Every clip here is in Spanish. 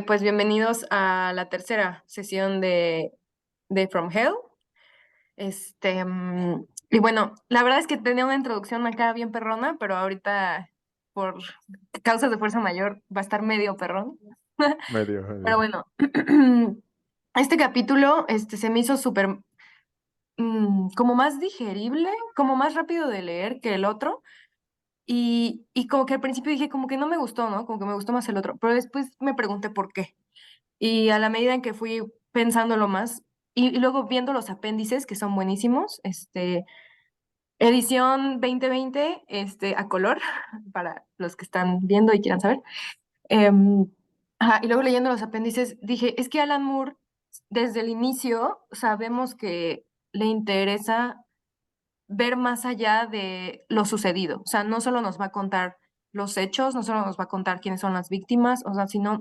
Pues bienvenidos a la tercera sesión de From Hell. Y bueno, la verdad es que tenía una introducción acá bien perrona, pero ahorita por causas de fuerza mayor va a estar medio perrón. Medio, Pero medio. bueno, este capítulo se me hizo súper como más digerible, como más rápido de leer que el otro. Y como que al principio dije como que no me gustó, ¿no? Como que me gustó más el otro, pero después me pregunté por qué. Y a la medida en que fui pensándolo más, y luego viendo los apéndices, que son buenísimos, edición 2020, a color, para los que están viendo y quieran saber. Em, ajá, y luego leyendo los apéndices, dije, es que Alan Moore, desde el inicio, sabemos que le interesa ver más allá de lo sucedido. O sea, no solo nos va a contar los hechos, no solo nos va a contar quiénes son las víctimas, o sea, sino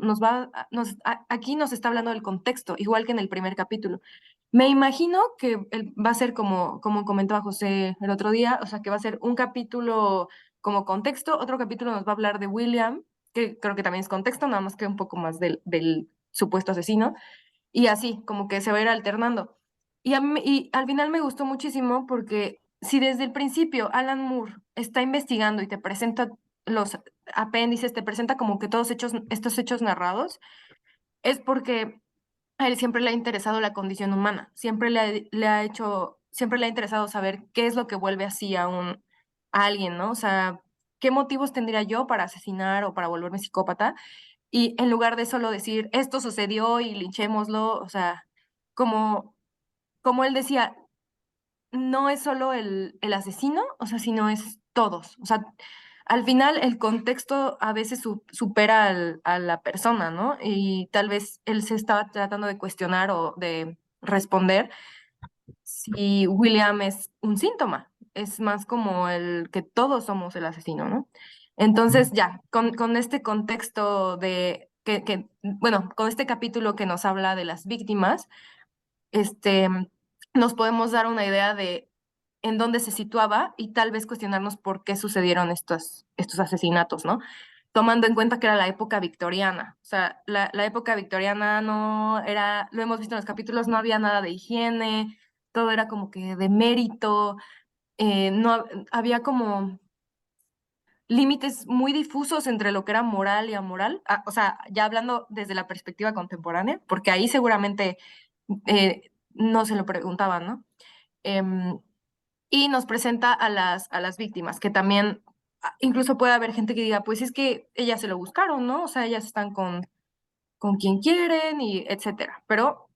aquí nos está hablando del contexto, igual que en el primer capítulo. Me imagino que va a ser como comentaba José el otro día, o sea, que va a ser un capítulo como contexto, otro capítulo nos va a hablar de William, que creo que también es contexto, nada más que un poco más del supuesto asesino, y así, como que se va a ir alternando. Y al final me gustó muchísimo porque si desde el principio Alan Moore está investigando y te presenta los apéndices, te presenta como que estos hechos narrados, es porque a él siempre le ha interesado la condición humana, siempre le ha interesado saber qué es lo que vuelve así a alguien, ¿no? O sea, ¿qué motivos tendría yo para asesinar o para volverme psicópata? Y en lugar de solo decir, esto sucedió y linchémoslo, o sea, como, como él decía, no es solo el asesino, o sea, sino es todos. O sea, al final el contexto a veces supera a la persona, ¿no? Y tal vez él se estaba tratando de cuestionar o de responder si William es un síntoma. Es más como el que todos somos el asesino, ¿no? Entonces, ya, con este contexto bueno, con este capítulo que nos habla de las víctimas, este, nos podemos dar una idea de en dónde se situaba y tal vez cuestionarnos por qué sucedieron estos asesinatos, ¿no? Tomando en cuenta que era la época victoriana. O sea, la época victoriana no era, lo hemos visto en los capítulos, no había nada de higiene, todo era como que de mérito, no había como límites muy difusos entre lo que era moral y amoral. O sea, ya hablando desde la perspectiva contemporánea, porque ahí seguramente no se lo preguntaban, ¿no? Em, y nos presenta a las víctimas, que también incluso puede haber gente que diga, pues es que ellas se lo buscaron, ¿no? O sea, ellas están con quien quieren y etcétera. Pero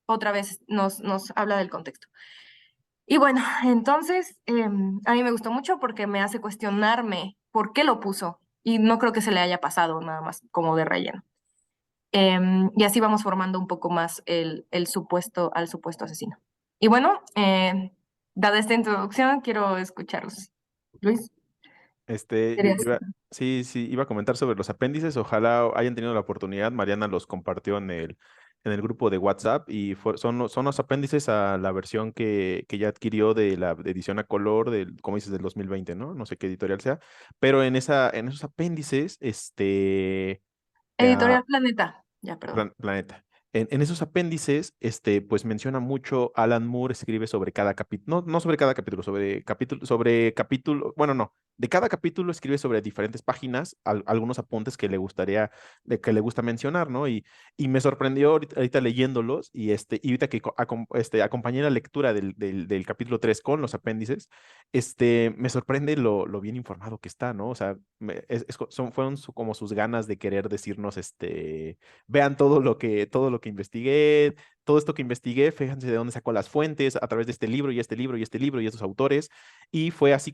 otra vez nos habla del contexto. Y bueno, entonces a mí me gustó mucho porque me hace cuestionarme por qué lo puso y no creo que se le haya pasado nada más como de relleno. Y así vamos formando un poco más al supuesto asesino. Y bueno, dada esta introducción, quiero escucharos. Luis, ¿querías? Sí, sí, iba a comentar sobre los apéndices. Ojalá hayan tenido la oportunidad. Mariana los compartió en el grupo de WhatsApp y son los apéndices a la versión que ya adquirió de la edición a color como dices, del 2020, ¿no? No sé qué editorial sea, pero en esos apéndices, Editorial Planeta. Ya, perdón. Planeta. En esos apéndices, pues menciona mucho, Alan Moore escribe sobre cada capítulo, no sobre cada capítulo, sobre capítulo, bueno, no, de cada capítulo escribe sobre diferentes páginas, algunos apuntes que le gustaría, que le gusta mencionar, ¿no? Y me sorprendió ahorita leyéndolos y ahorita que acompañé la lectura del capítulo 3 con los apéndices, me sorprende lo bien informado que está, ¿no? O sea, fueron como sus ganas de querer decirnos, vean todo lo que investigué, todo esto que investigué, fíjense de dónde sacó las fuentes a través de este libro y este libro y este libro y estos autores. Y fue así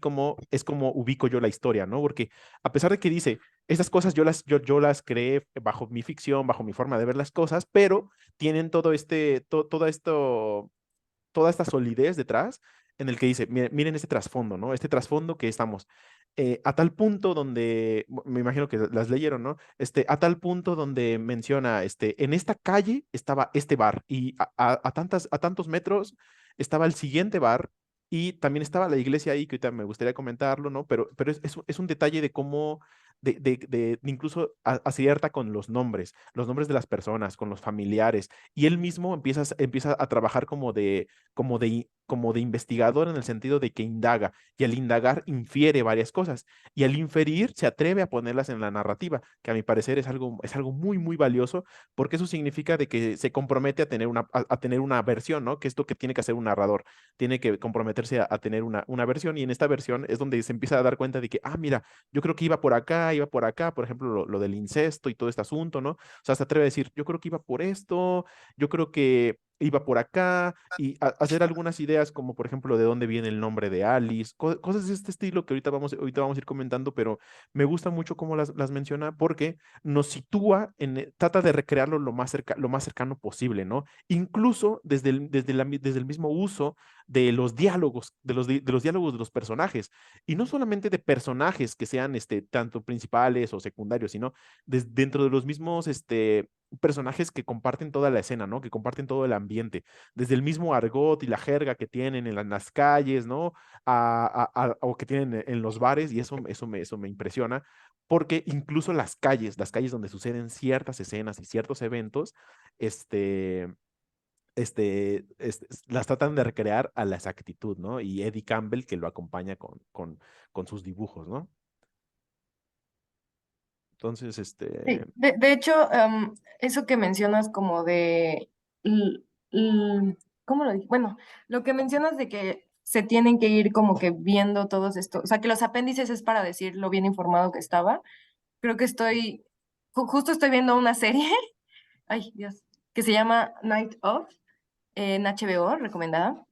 es como ubico yo la historia, ¿no? Porque a pesar de que dice, estas cosas yo las creé bajo mi ficción, bajo mi forma de ver las cosas, pero tienen toda esta solidez detrás en el que dice, miren este trasfondo, ¿no? Este trasfondo que estamos a tal punto donde, me imagino que las leyeron, ¿no? A tal punto donde menciona, en esta calle estaba este bar y a tantos metros estaba el siguiente bar y también estaba la iglesia ahí, que ahorita me gustaría comentarlo, ¿no? Pero es un detalle de incluso acierta con los nombres de las personas, con los familiares, y él mismo empieza a trabajar como de investigador en el sentido de que indaga, y al indagar infiere varias cosas, y al inferir se atreve a ponerlas en la narrativa, que a mi parecer es algo muy, muy valioso, porque eso significa de que se compromete a tener una versión, ¿no? Que es lo que tiene que hacer un narrador, tiene que comprometerse a tener una versión, y en esta versión es donde se empieza a dar cuenta de que, ah, mira, yo creo que iba por acá, por ejemplo, lo del incesto y todo este asunto, ¿no? O sea, se atreve a decir, yo creo que iba por esto, yo creo que iba por acá, y hacer algunas ideas como, por ejemplo, de dónde viene el nombre de Alice, cosas de este estilo que ahorita vamos a ir comentando, pero me gusta mucho cómo las menciona porque nos sitúa trata de recrearlo lo más cercano posible, ¿no? Incluso desde el mismo uso de los diálogos, de los diálogos de los personajes, y no solamente de personajes que sean tanto principales o secundarios, sino dentro de los mismos personajes que comparten toda la escena, ¿no? Que comparten todo el ambiente, desde el mismo argot y la jerga que tienen en las calles, ¿no? O que tienen en los bares, y eso me impresiona, porque incluso las calles donde suceden ciertas escenas y ciertos eventos, este, las tratan de recrear a la exactitud, ¿no? Y Eddie Campbell que lo acompaña con sus dibujos, ¿no? Entonces, Sí, de hecho, eso que mencionas como de, l- ¿cómo lo dije? Bueno, lo que mencionas de que se tienen que ir como que viendo todos esto, o sea, que los apéndices es para decir lo bien informado que estaba. Creo que justo estoy viendo una serie, ay, Dios, que se llama Night Of, en HBO, recomendada,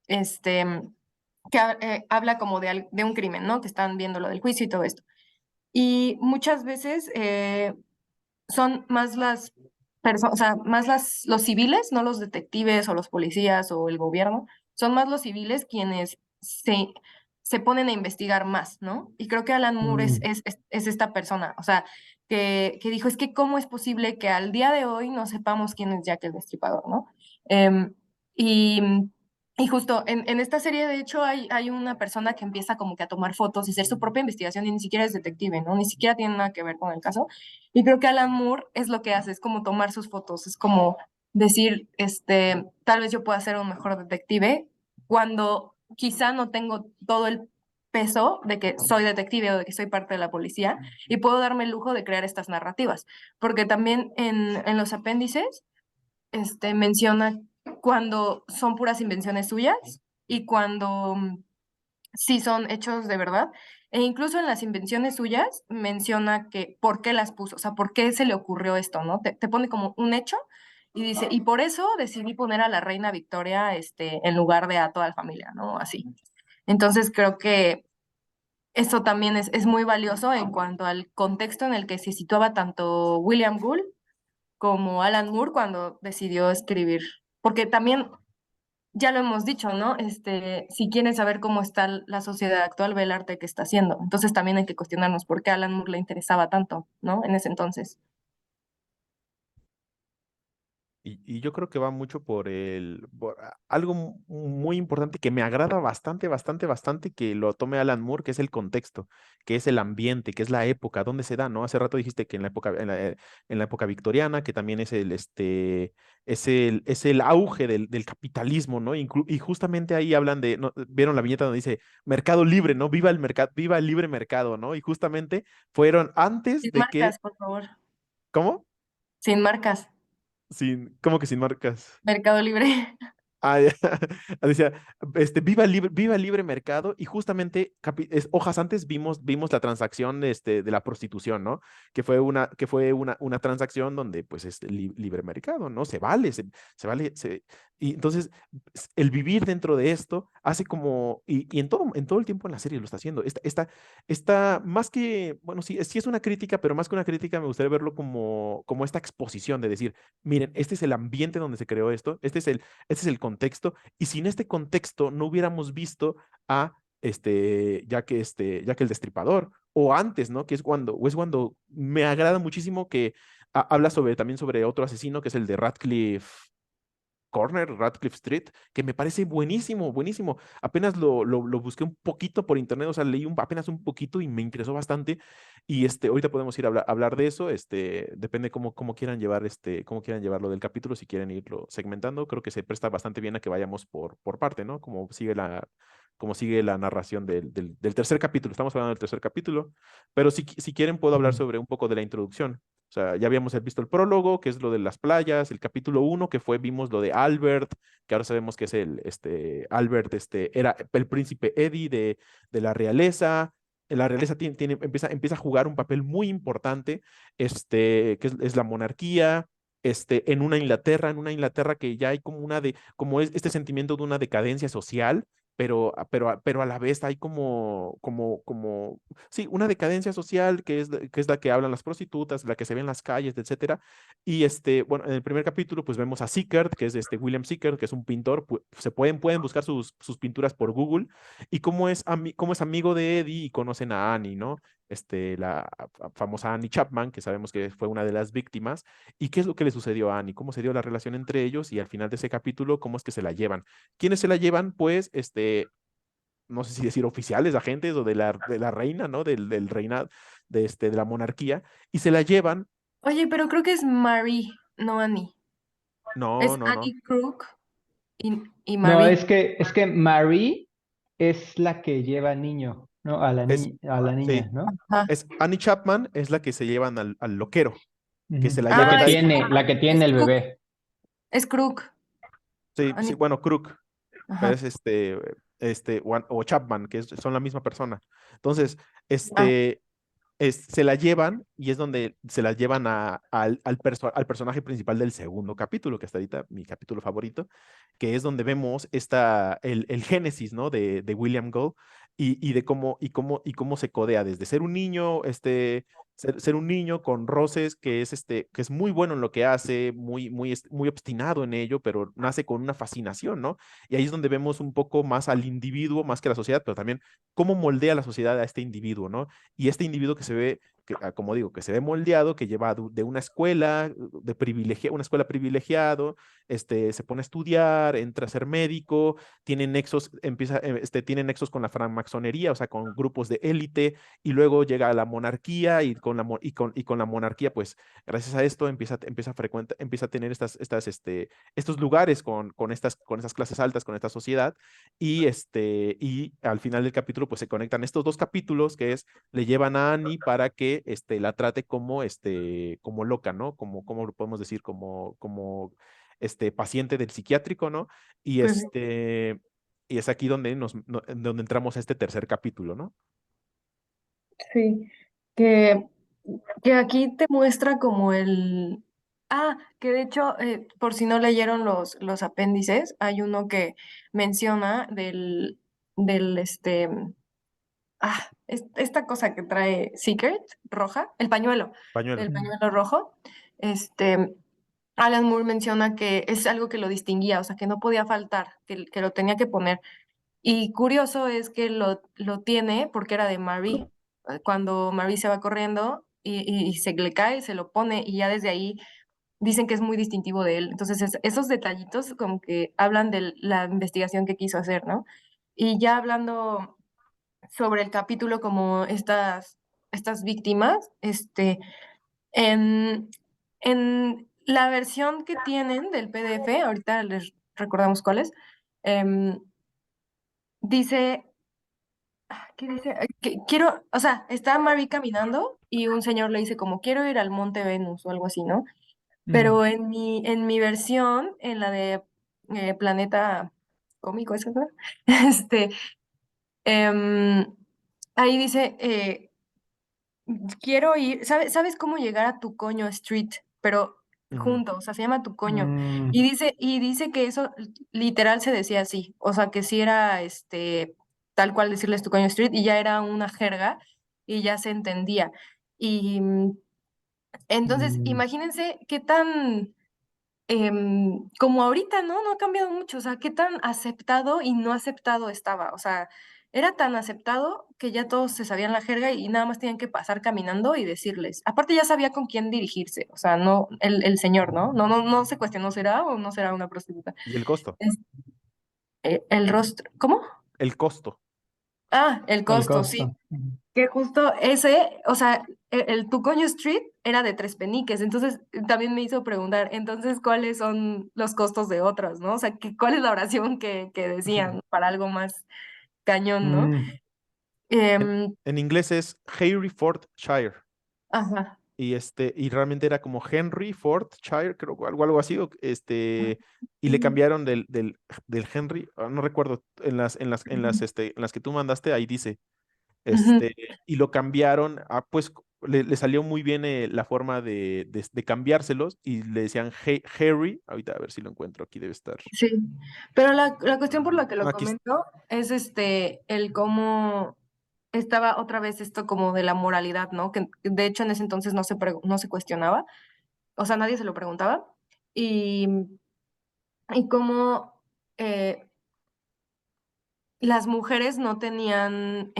este, habla como de un crimen, ¿no? Que están viendo lo del juicio y todo esto. Y muchas veces son más las personas, o sea, más los civiles, no los detectives o los policías o el gobierno, son más los civiles quienes se ponen a investigar más, ¿no? Y creo que Alan Moore Mm. es esta persona, o sea, que dijo, es que cómo es posible que al día de hoy no sepamos quién es Jack el Destripador, ¿no? Em, y, y justo en esta serie, de hecho, hay una persona que empieza como que a tomar fotos y hacer su propia investigación y ni siquiera es detective, ¿no? Ni siquiera tiene nada que ver con el caso. Y creo que Alan Moore es lo que hace, es como tomar sus fotos, es como decir, tal vez yo pueda ser un mejor detective cuando quizá no tengo todo el peso de que soy detective o de que soy parte de la policía y puedo darme el lujo de crear estas narrativas, porque también en los apéndices menciona cuando son puras invenciones suyas y cuando sí son hechos de verdad. E incluso en las invenciones suyas menciona que por qué las puso, o sea, por qué se le ocurrió esto, ¿no? Te pone como un hecho y dice, y por eso decidí poner a la reina Victoria en lugar de a toda la familia, ¿no? Así. Entonces creo que eso también es muy valioso en cuanto al contexto en el que se situaba tanto William Gould como Alan Moore cuando decidió escribir. Porque también ya lo hemos dicho, ¿no? Si quieren saber cómo está la sociedad actual, ve el arte que está haciendo. Entonces también hay que cuestionarnos por qué a Alan Moore le interesaba tanto, ¿no? En ese entonces. Y yo creo que va mucho algo muy importante que me agrada bastante, bastante, bastante que lo tome Alan Moore, que es el contexto, que es el ambiente, que es la época, donde se da, ¿no? Hace rato dijiste que en la época victoriana, que también es el auge del capitalismo, ¿no? Y justamente ahí hablan ¿no? ¿Vieron la viñeta donde dice mercado libre, ¿no? Viva el mercado, viva el libre mercado, ¿no? Y justamente fueron antes Sin de que, marcas, por favor. ¿cómo? Sin marcas. ¿Cómo que sin marcas? Mercado Libre. Ah, ya. Decía, viva el libre mercado, y justamente hojas antes vimos la transacción de la prostitución, ¿no? Que fue una transacción donde pues es libre mercado, ¿no? Se vale, y entonces el vivir dentro de esto hace y en todo el tiempo en la serie lo está haciendo. Más que, bueno, sí es una crítica, pero más que una crítica me gustaría verlo como esta exposición de decir, miren, este es el ambiente donde se creó esto, este es el contexto, y sin este contexto no hubiéramos visto a ya que el Destripador, o antes, ¿no? O es cuando me agrada muchísimo que habla también sobre otro asesino, que es el de Radcliffe. Corner, Radcliffe Street, que me parece buenísimo, buenísimo. Apenas lo busqué un poquito por internet, o sea, leí apenas un poquito y me interesó bastante. Y ahorita podemos ir a hablar de eso, depende cómo quieran llevar, cómo quieran llevarlo del capítulo, si quieren irlo segmentando, creo que se presta bastante bien a que vayamos por parte, ¿no? Como sigue la narración del tercer capítulo. Estamos hablando del tercer capítulo, pero si quieren puedo hablar Ujú. sobre un poco de la introducción. O sea, ya habíamos visto el prólogo, que es lo de las playas, el capítulo uno, que vimos lo de Albert, que ahora sabemos que es Albert, era el príncipe Eddie de la realeza. La realeza empieza a jugar un papel muy importante, que es la monarquía, en una Inglaterra que ya hay como es este sentimiento de una decadencia social, pero a la vez hay sí, una decadencia social que es la que hablan las prostitutas, la que se ve en las calles, etcétera. Y bueno, en el primer capítulo, pues vemos a Sickert, que es William Sickert, que es un pintor. Pueden buscar sus pinturas por Google, y cómo es amigo de Eddie y conocen a Annie, ¿no? La famosa Annie Chapman, que sabemos que fue una de las víctimas. ¿Y qué es lo que le sucedió a Annie? ¿Cómo se dio la relación entre ellos? Y al final de ese capítulo, ¿cómo es que se la llevan? ¿Quiénes se la llevan? Pues, no sé si decir oficiales, agentes o de la reina, ¿no? Del reinado, de la monarquía, y se la llevan. Oye, pero creo que es Marie, no Annie. No, Es no, no. Annie Crook y No, Marie. es que Marie es la que lleva al niño, ¿no? Es, A la niña, sí, ¿no? Ajá. Annie Chapman es la que se llevan al loquero, que se Ujú. la llevan de ahí. La que Es tiene el Crook. bebé. Es Crook. Sí, sí, Annie. bueno, Crook, pero Ajá. es o Chapman, son la misma persona. Entonces, Ah, se la llevan, y es donde se la llevan al personaje principal del segundo capítulo, que hasta ahorita mi capítulo favorito, que es donde vemos el génesis, ¿no? de William Gull, y de cómo se codea desde ser un niño, ser un niño con roces, que es muy bueno en lo que hace, muy obstinado en ello, pero nace con una fascinación, ¿no? Y ahí es donde vemos un poco más al individuo, más que a la sociedad, pero también cómo moldea la sociedad a este individuo, ¿no? Y este individuo que se ve, como digo, que se ve moldeado, que lleva de una escuela una escuela privilegiado, se pone a estudiar, entra a ser médico, tiene nexos con la francmasonería, o sea, con grupos de élite, y luego llega a la monarquía, y con la monarquía, pues, gracias a esto empieza a tener estos lugares con estas clases altas, con esta sociedad. Y al final del capítulo, pues se conectan estos dos capítulos, que es, le llevan a Annie para que la trate como loca, ¿no? Como lo podemos decir, como paciente del psiquiátrico, ¿no? Y pues y es aquí donde entramos a este tercer capítulo, ¿no? sí. Que, que aquí te muestra como el. Ah, que de hecho, por si no leyeron los apéndices, hay uno que menciona esta cosa que trae Secret, roja, Pañuelo. el Mm. pañuelo rojo. Este, Alan Moore menciona que es algo que lo distinguía, o sea, que no podía faltar, que lo tenía que poner. Y curioso es que lo tiene porque era de Marie. Cuando Marie se va corriendo y se le cae, se lo pone y ya desde ahí dicen que es muy distintivo de él. Entonces, esos detallitos como que hablan de la investigación que quiso hacer, ¿no? Y ya hablando sobre el capítulo como estas víctimas, en, en la versión que tienen del PDF, ahorita les recordamos cuál es, em, dice, ¿qué dice? Que quiero, o sea, está Marie caminando y un señor le dice como, quiero ir al Monte Venus o algo así, ¿no? Mm. Pero en mi versión, en la de Planeta Cómico, ¿es verdad? Este, em, ahí dice, quiero ir, ¿sabes cómo llegar a Tucoño Street? Pero Ujú. junto, o sea, se llama Tucoño. Y Mm. dice que eso literal se decía así, o sea, que sí era tal cual decirles Tucoño Street y ya era una jerga y ya se entendía. Y entonces, Mm. imagínense qué tan, como ahorita, ¿no? No ha cambiado mucho, o sea, qué tan aceptado y no aceptado estaba, o sea. era tan aceptado que ya todos se sabían la jerga y nada más tenían que pasar caminando y decirles. Aparte ya sabía con quién dirigirse, o sea, no, el señor, ¿no? No se cuestionó, ¿será o no será una prostituta? Y el costo, Es, el rostro, ¿cómo? el costo. Ah, el El costo, sí. costo. Ujú. Que justo ese, o sea, el Tucoño Street era de 3 peniques, entonces también me hizo preguntar, entonces, ¿cuáles son los costos de otros, no? O sea, ¿cuál es la oración que decían para algo más cañón, ¿no? Mm, En, Em, en inglés es Herefordshire. ajá. Y realmente era como Henry Fordshire, creo, algo así, y le cambiaron del Henry, no recuerdo, en las que tú mandaste, ahí dice, Ujú. este, y lo cambiaron, pues le salió muy bien la forma de cambiárselos, y le decían Harry, ahorita a ver si lo encuentro, aquí debe estar. Sí, pero la cuestión por la que lo Aquí, comento es el cómo estaba otra vez esto como de la moralidad, ¿no? Que de hecho en ese entonces no se cuestionaba, o sea, nadie se lo preguntaba, y, y cómo eh, las mujeres no tenían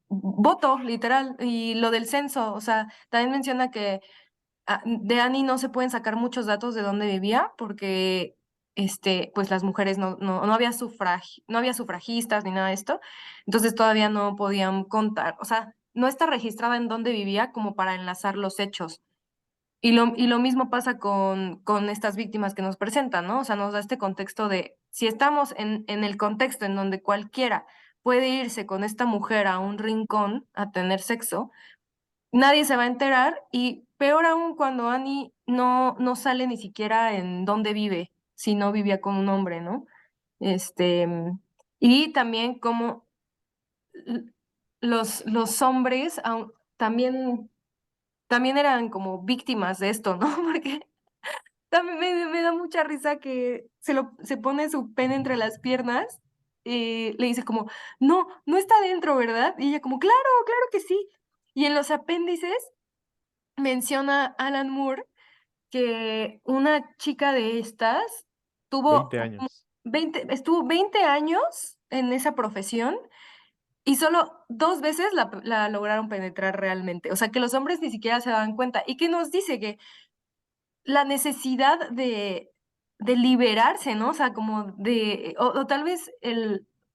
voto, literal, y lo del censo, o sea, también menciona que de Annie no se pueden sacar muchos datos de dónde vivía porque pues las mujeres no había no había sufragistas ni nada de esto, entonces todavía no podían contar, o sea, no está registrada en dónde vivía como para enlazar los hechos. Y lo mismo pasa con estas víctimas que nos presentan, ¿no? O sea, nos da este contexto de, si estamos en el contexto en donde cualquiera puede irse con esta mujer a un rincón a tener sexo, nadie se va a enterar y peor aún cuando Annie no sale ni siquiera en dónde vive, si no vivía con un hombre, ¿no? Este, y también como l- los hombres también eran como víctimas de esto, ¿no? Porque también me da mucha risa que se pone su pene entre las piernas y le dice como, no está dentro, ¿verdad? Y ella como, claro que sí. Y en los apéndices menciona Alan Moore que una chica de estas tuvo 20 años. 20 años en esa profesión y solo 2 veces la lograron penetrar realmente. O sea, que los hombres ni siquiera se daban cuenta. Y que nos dice que la necesidad de liberarse, ¿no? O sea, como o tal vez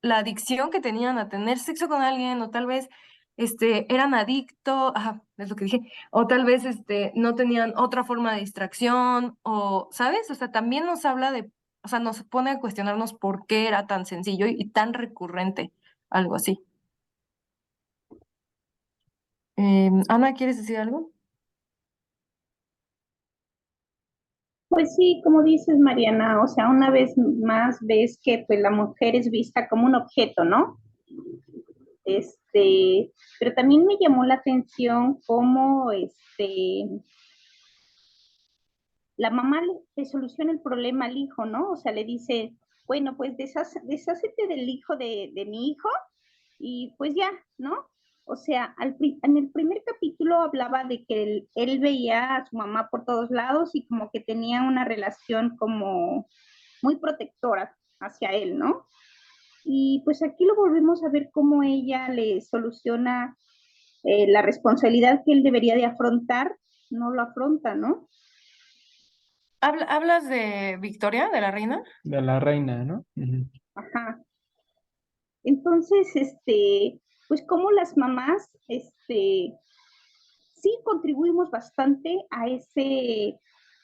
la adicción que tenían a tener sexo con alguien, o tal vez, eran adicto ajá, es lo que dije, o tal vez, no tenían otra forma de distracción, o, ¿sabes? O sea, también nos habla o sea, nos pone a cuestionarnos por qué era tan sencillo y tan recurrente, algo así. Ana, ¿quieres decir algo? Pues sí, como dices, Mariana, o sea, una vez más ves que pues la mujer es vista como un objeto, ¿no? Pero también me llamó la atención cómo la mamá le soluciona el problema al hijo, ¿no? O sea, le dice, bueno, pues deshácete del hijo de mi hijo y pues ya, ¿no? O sea, en el primer capítulo hablaba de que él veía a su mamá por todos lados y como que tenía una relación como muy protectora hacia él, ¿no? Y pues aquí lo volvemos a ver cómo ella le soluciona la responsabilidad que él debería de afrontar, no lo afronta, ¿no? ¿Hablas de Victoria, de la reina? de la reina, ¿no? Ujú. Ajá. Entonces, pues como las mamás, sí contribuimos bastante a ese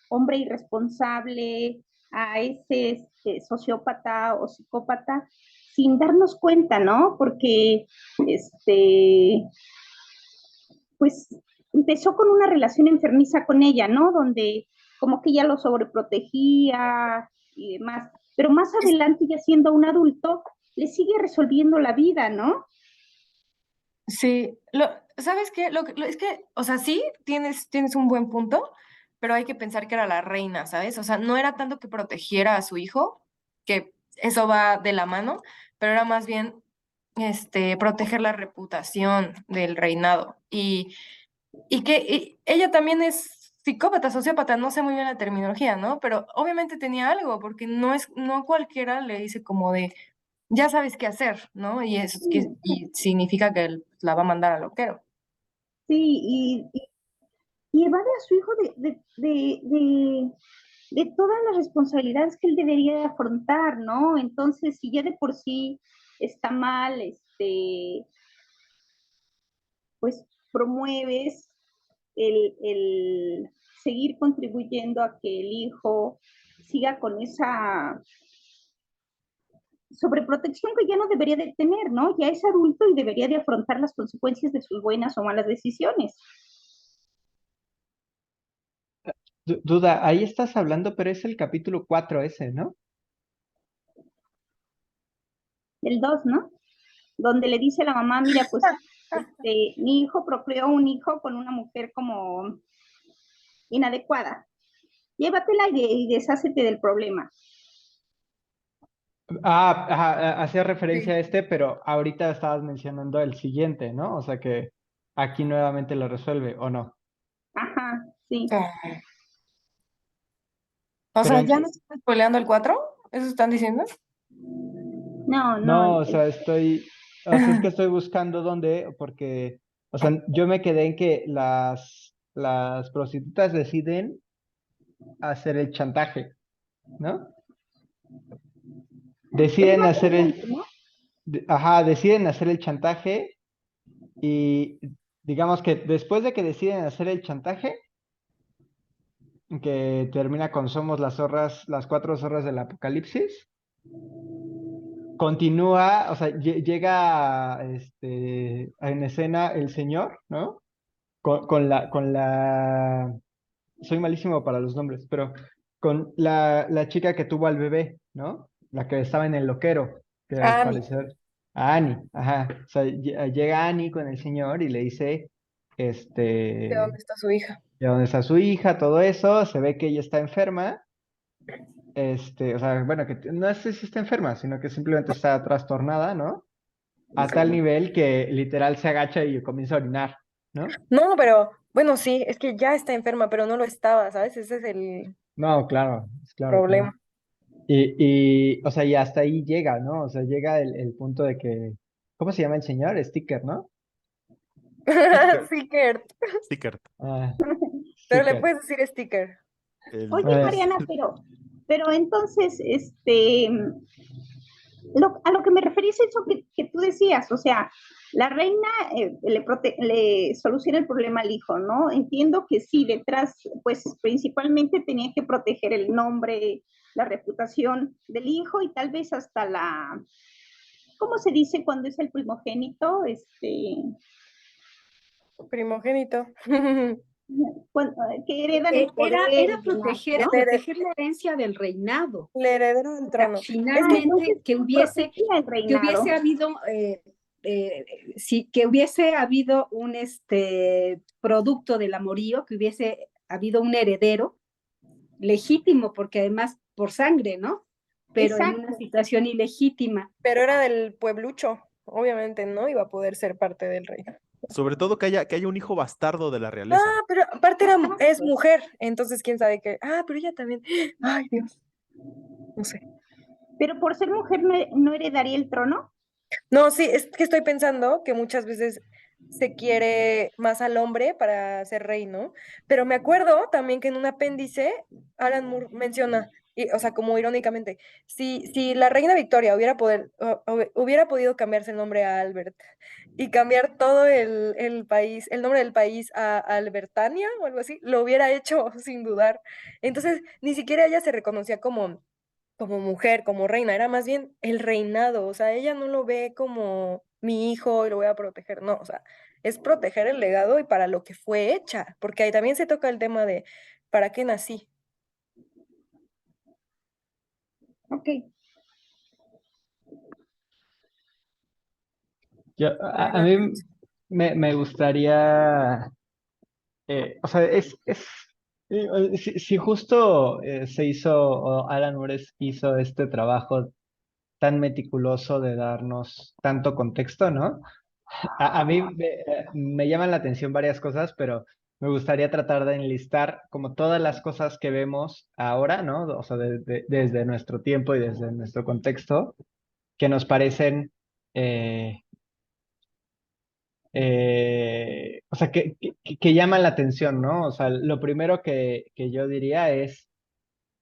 hombre irresponsable, a ese sociópata o psicópata, sin darnos cuenta, ¿no? Porque, pues, empezó con una relación enfermiza con ella, ¿no? Donde como que ella lo sobreprotegía y demás. Pero más adelante, ya siendo un adulto, le sigue resolviendo la vida, ¿no? Sí, ¿sabes qué? Es que, o sea, sí, tienes un buen punto, pero hay que pensar que era la reina, ¿sabes? O sea, no era tanto que protegiera a su hijo, que eso va de la mano, pero era más bien, proteger la reputación del reinado. Y ella también es psicópata, sociópata, no sé muy bien la terminología, ¿no? Pero obviamente tenía algo, porque no cualquiera le dice como de ya sabes qué hacer, ¿no? Y eso es que, y significa que él la va a mandar al loquero. Sí, y evade a su hijo de todas las responsabilidades que él debería de afrontar, ¿no? Entonces, si ya de por sí está mal, pues promueves el seguir contribuyendo a que el hijo siga con esa sobreprotección que ya no debería de tener, ¿no? Ya es adulto y debería de afrontar las consecuencias de sus buenas o malas decisiones. Duda, ahí estás hablando, pero es el capítulo 4 ese, ¿no? El 2, ¿no? Donde le dice a la mamá, mira, pues mi hijo procreó un hijo con una mujer como inadecuada. Llévatela y deshácete del problema. Ajá, hacía referencia Sí. a este, pero ahorita estabas mencionando el siguiente, ¿no? O sea que aquí nuevamente lo resuelve, ¿o no? Ajá, sí. Ah. O Pero sea, ¿ya no están spoileando el 4? ¿Eso están diciendo? No, no. no, o sea, o sea, es que estoy buscando dónde, porque, o sea, yo me quedé en que las prostitutas deciden hacer el chantaje, ¿no? Deciden hacer Precisamente, ¿no? deciden hacer el chantaje y digamos que después de que deciden hacer el chantaje, que termina con Somos las zorras, las cuatro zorras del apocalipsis, continúa, o sea, llega en escena el señor, ¿no? Con la, soy malísimo para los nombres, pero con la chica que tuvo al bebé, ¿no? La que estaba en el loquero, que al Ami, parecer, a Annie, ajá, o sea, llega Annie con el señor y le dice, ¿de este, dónde está su hija? de dónde está su hija, todo eso, se ve que ella está enferma, o sea, bueno, que no sé si está enferma, sino que simplemente está trastornada, ¿no? A tal nivel que literal se agacha y comienza a orinar, ¿no? No, pero bueno, sí, es que ya está enferma, pero no lo estaba, ¿sabes? Ese es el No, claro, claro, claro. problema. O sea, y hasta ahí llega, ¿no? O sea, llega el punto de que, ¿cómo se llama el señor? Sticker, ¿no? Sticker. Sí, Kurt, Sticker. Ah, pero le Sticker. puedes decir sticker. El, Oye, Eh, Mariana, pero entonces, a lo que me referí es eso que tú decías, o sea, la reina le soluciona el problema al hijo, ¿no? Entiendo que sí, detrás, pues principalmente tenía que proteger el nombre, la reputación del hijo y tal vez hasta ¿cómo se dice cuando es el primogénito? Primogénito. Que heredan el poder Era y demás, ¿no? proteger la herencia del reinado. El heredero del O sea, trono. Es que, finalmente Entonces, protegía el que hubiese reinado. habido, sí, que hubiese habido un producto del amorío, que hubiese habido un heredero legítimo, porque además por sangre, ¿no? Pero en una Exacto. situación ilegítima. pero era del pueblucho, obviamente no iba a poder ser parte del reino. sobre todo que haya un hijo bastardo de la realeza. Ah, pero aparte es mujer, entonces quién sabe qué. Ah, pero ella también. Ay, Dios, no sé. Pero por ser mujer no heredaría el trono. No, sí, es que estoy pensando que muchas veces se quiere más al hombre para ser rey, ¿no? Pero me acuerdo también que en un apéndice Alan Moore menciona, o sea, como irónicamente, si la reina Victoria hubiera podido cambiarse el nombre a Albert y cambiar todo el país, el nombre del país a Albertania o algo así, lo hubiera hecho sin dudar. Entonces, ni siquiera ella se reconocía como mujer, como reina, era más bien el reinado, o sea, ella no lo ve como mi hijo y lo voy a proteger, no, o sea, es proteger el legado y para lo que fue hecha, porque ahí también se toca el tema de ¿para qué nací? Ok. a mí me gustaría, o sea, si justo se hizo, o Alan Moore hizo este trabajo tan meticuloso de darnos tanto contexto, ¿no? A mí me llaman la atención varias cosas, pero me gustaría tratar de enlistar como todas las cosas que vemos ahora, ¿no? O sea, desde nuestro tiempo y desde nuestro contexto, que nos parecen, eh, o sea, que llaman la atención, ¿no? O sea, lo primero que yo diría es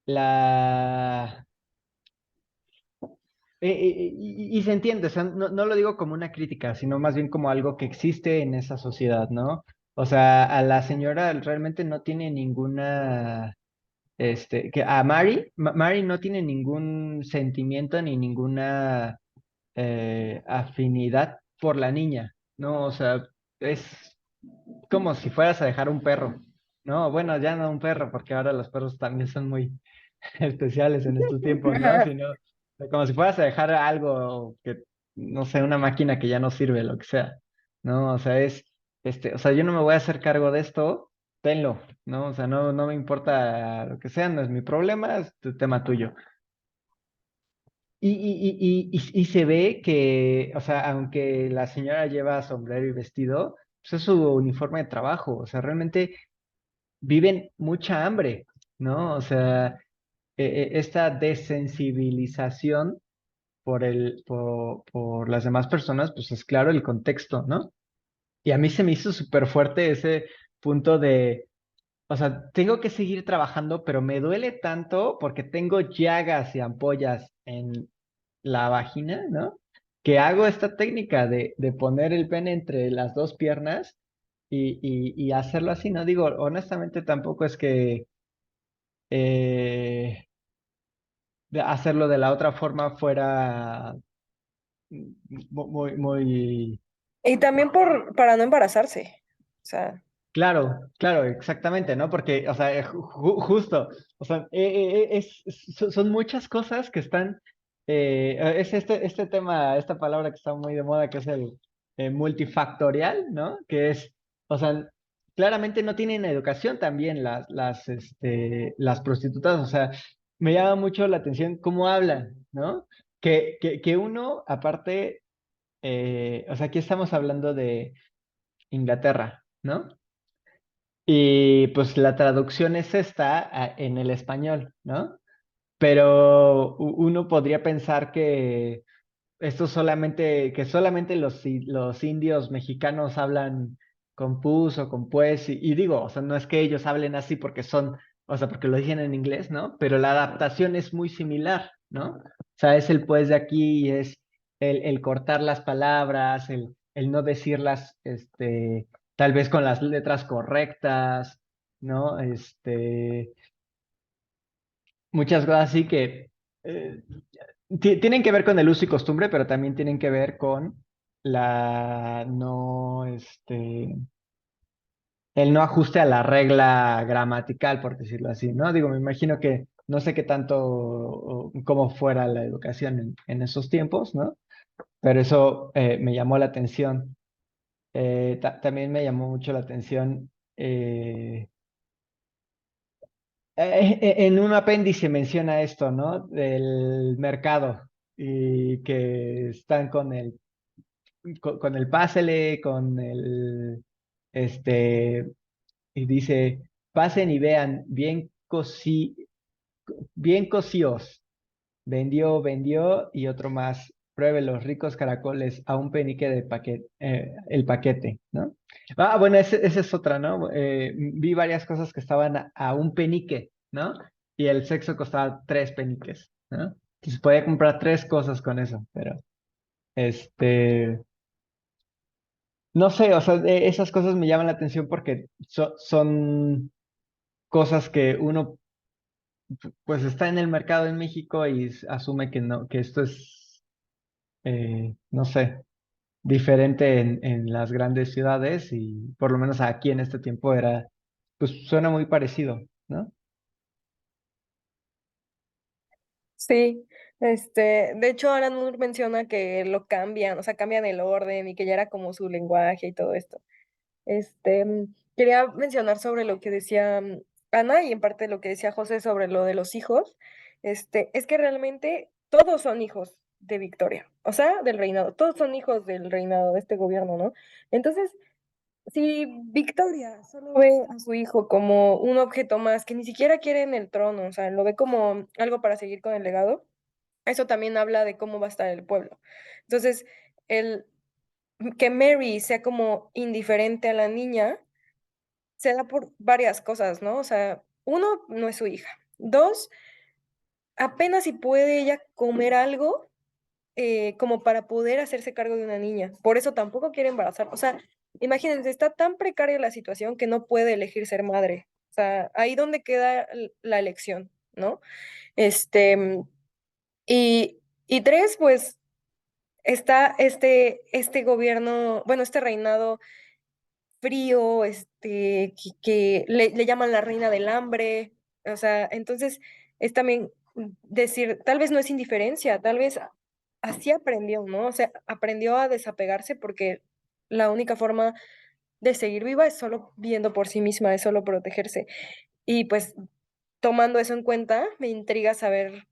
la... y se entiende, o sea, no lo digo como una crítica, sino más bien como algo que existe en esa sociedad, ¿no? O sea, a la señora realmente no tiene ninguna, que a Mary no tiene ningún sentimiento ni ninguna afinidad por la niña, ¿no? O sea, es como si fueras a dejar un perro, ¿no? Bueno, ya no un perro, porque ahora los perros también son muy especiales en estos tiempos, ¿no? Sino como si fueras a dejar algo que, no sé, una máquina que ya no sirve, lo que sea, ¿no? O sea, o sea, yo no me voy a hacer cargo de esto, tenlo, ¿no? O sea, no me importa lo que sea, no es mi problema, es tu tema tuyo. Y se ve que, o sea, aunque la señora lleva sombrero y vestido, pues es su uniforme de trabajo, o sea, realmente viven mucha hambre, ¿no? O sea, esta desensibilización por las demás personas, pues es claro el contexto, ¿no? Y a mí se me hizo súper fuerte ese punto de, o sea, tengo que seguir trabajando, pero me duele tanto porque tengo llagas y ampollas en la vagina, ¿no? Que hago esta técnica de poner el pene entre las dos piernas y hacerlo así, ¿no? Digo, honestamente tampoco es que eh, hacerlo de la otra forma fuera muy... Y también para no embarazarse. O sea, Claro, claro, exactamente, ¿no? Porque, o sea, justo, o sea, son muchas cosas que están, es este tema, esta palabra que está muy de moda, que es el multifactorial, ¿no? Que es, o sea, claramente no tienen educación también las prostitutas, o sea, me llama mucho la atención cómo hablan, ¿no? Que uno, aparte, o sea, aquí estamos hablando de Inglaterra, ¿no? Y pues la traducción es esta en el español, ¿no? Pero uno podría pensar que que solamente los indios mexicanos hablan con pus o con pues, y digo, o sea, no es que ellos hablen así porque o sea, porque lo dicen en inglés, ¿no? Pero la adaptación es muy similar, ¿no? O sea, es el pues de aquí, es el cortar las palabras, el no decirlas, tal vez con las letras correctas, ¿no? Muchas cosas así que eh, tienen que ver con el uso y costumbre, pero también tienen que ver con la no, el no ajuste a la regla gramatical, por decirlo así, ¿no? Digo, me imagino que no sé qué tanto, o cómo fuera la educación en esos tiempos, ¿no? Pero eso me llamó la atención. También me llamó mucho la atención. En un apéndice menciona esto, ¿no? Del mercado y que están con el pásele, y dice, pasen y vean, bien cocidos, vendió y otro más, pruebe los ricos caracoles a un penique de paquete, el paquete, ¿no? Ah, bueno, esa es otra, ¿no? Vi varias cosas que estaban a un penique, ¿no? Y el sexo costaba 3 peniques, ¿no? Entonces podía comprar 3 cosas con eso, pero este, no sé, o sea, esas cosas me llaman la atención porque son cosas que uno pues está en el mercado en México y asume que no, que esto es, no sé, diferente en las grandes ciudades y por lo menos aquí en este tiempo pues suena muy parecido, ¿no? sí, de hecho Alan Moore menciona que lo cambian, o sea, cambian el orden y que ya era como su lenguaje y todo esto. Quería mencionar sobre lo que decía Ana y en parte lo que decía José sobre lo de los hijos. Es que realmente todos son hijos de Victoria, o sea, del reinado, todos son hijos del reinado de este gobierno, ¿no? Entonces, si Victoria solo ve a su hijo como un objeto más que ni siquiera quiere en el trono, o sea, lo ve como algo para seguir con el legado, eso también habla de cómo va a estar el pueblo. Entonces, el que Mary sea como indiferente a la niña se da por varias cosas, ¿no? O sea, uno, no es su hija. Dos, apenas si puede ella comer algo como para poder hacerse cargo de una niña. Por eso tampoco quiere embarazar. O sea, imagínense, está tan precaria la situación que no puede elegir ser madre. O sea, ahí donde queda la elección, ¿no? Este, y tres, pues está este gobierno, bueno, este reinado frío, que le llaman la reina del hambre, o sea, entonces es también decir, tal vez no es indiferencia, tal vez así aprendió, ¿no? O sea, aprendió a desapegarse porque la única forma de seguir viva es solo viendo por sí misma, es solo protegerse. Y pues tomando eso en cuenta, me intriga saber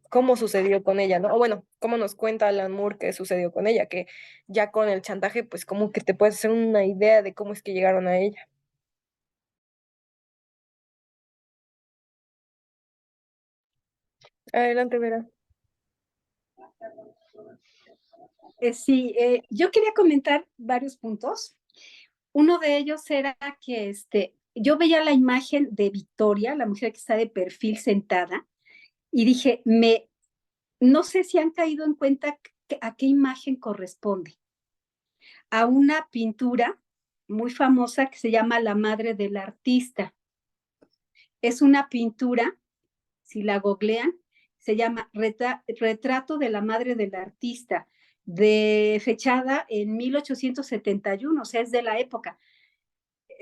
cómo sucedió con ella, ¿no? O bueno, cómo nos cuenta Alan Moore qué sucedió con ella, que ya con el chantaje, pues como que te puedes hacer una idea de cómo es que llegaron a ella. Adelante, Vera. Sí, yo quería comentar varios puntos. Uno de ellos era que yo veía la imagen de Victoria, la mujer que está de perfil sentada, y dije, no sé si han caído en cuenta a qué imagen corresponde. A una pintura muy famosa que se llama La Madre del Artista. Es una pintura, si la googlean, se llama Retrato de la Madre del Artista, fechada en 1871, o sea, es de la época.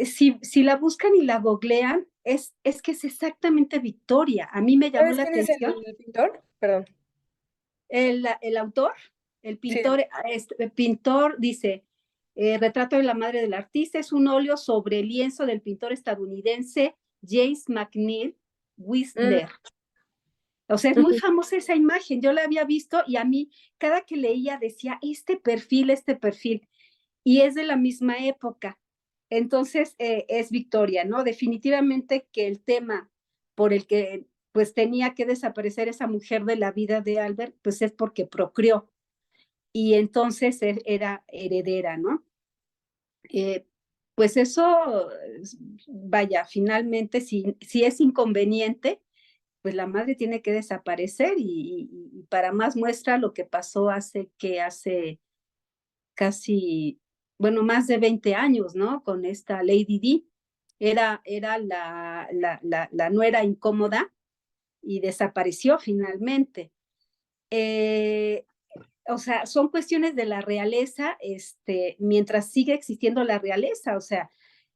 Si la buscan y la googlean, es que es exactamente Victoria. A mí me llamó ¿Sabes la quién es atención el pintor? Perdón. el autor, el Sí. pintor dice, Retrato de la Madre del Artista es un óleo sobre lienzo del pintor estadounidense James McNeill Mm, Whistler. O sea, es muy ujú. famosa esa imagen, yo la había visto y a mí cada que leía decía, este perfil, y es de la misma época. Entonces, es Victoria, ¿no? Definitivamente que el tema por el que pues tenía que desaparecer esa mujer de la vida de Albert, pues es porque procreó y entonces era heredera, ¿no? Eh, pues eso, vaya, finalmente, si es inconveniente, pues la madre tiene que desaparecer y para más muestra lo que pasó hace casi, bueno, más de 20 años, ¿no? Con esta Lady Di. Era la nuera incómoda y desapareció finalmente. Eh, o sea, son cuestiones de la realeza, mientras sigue existiendo la realeza, o sea,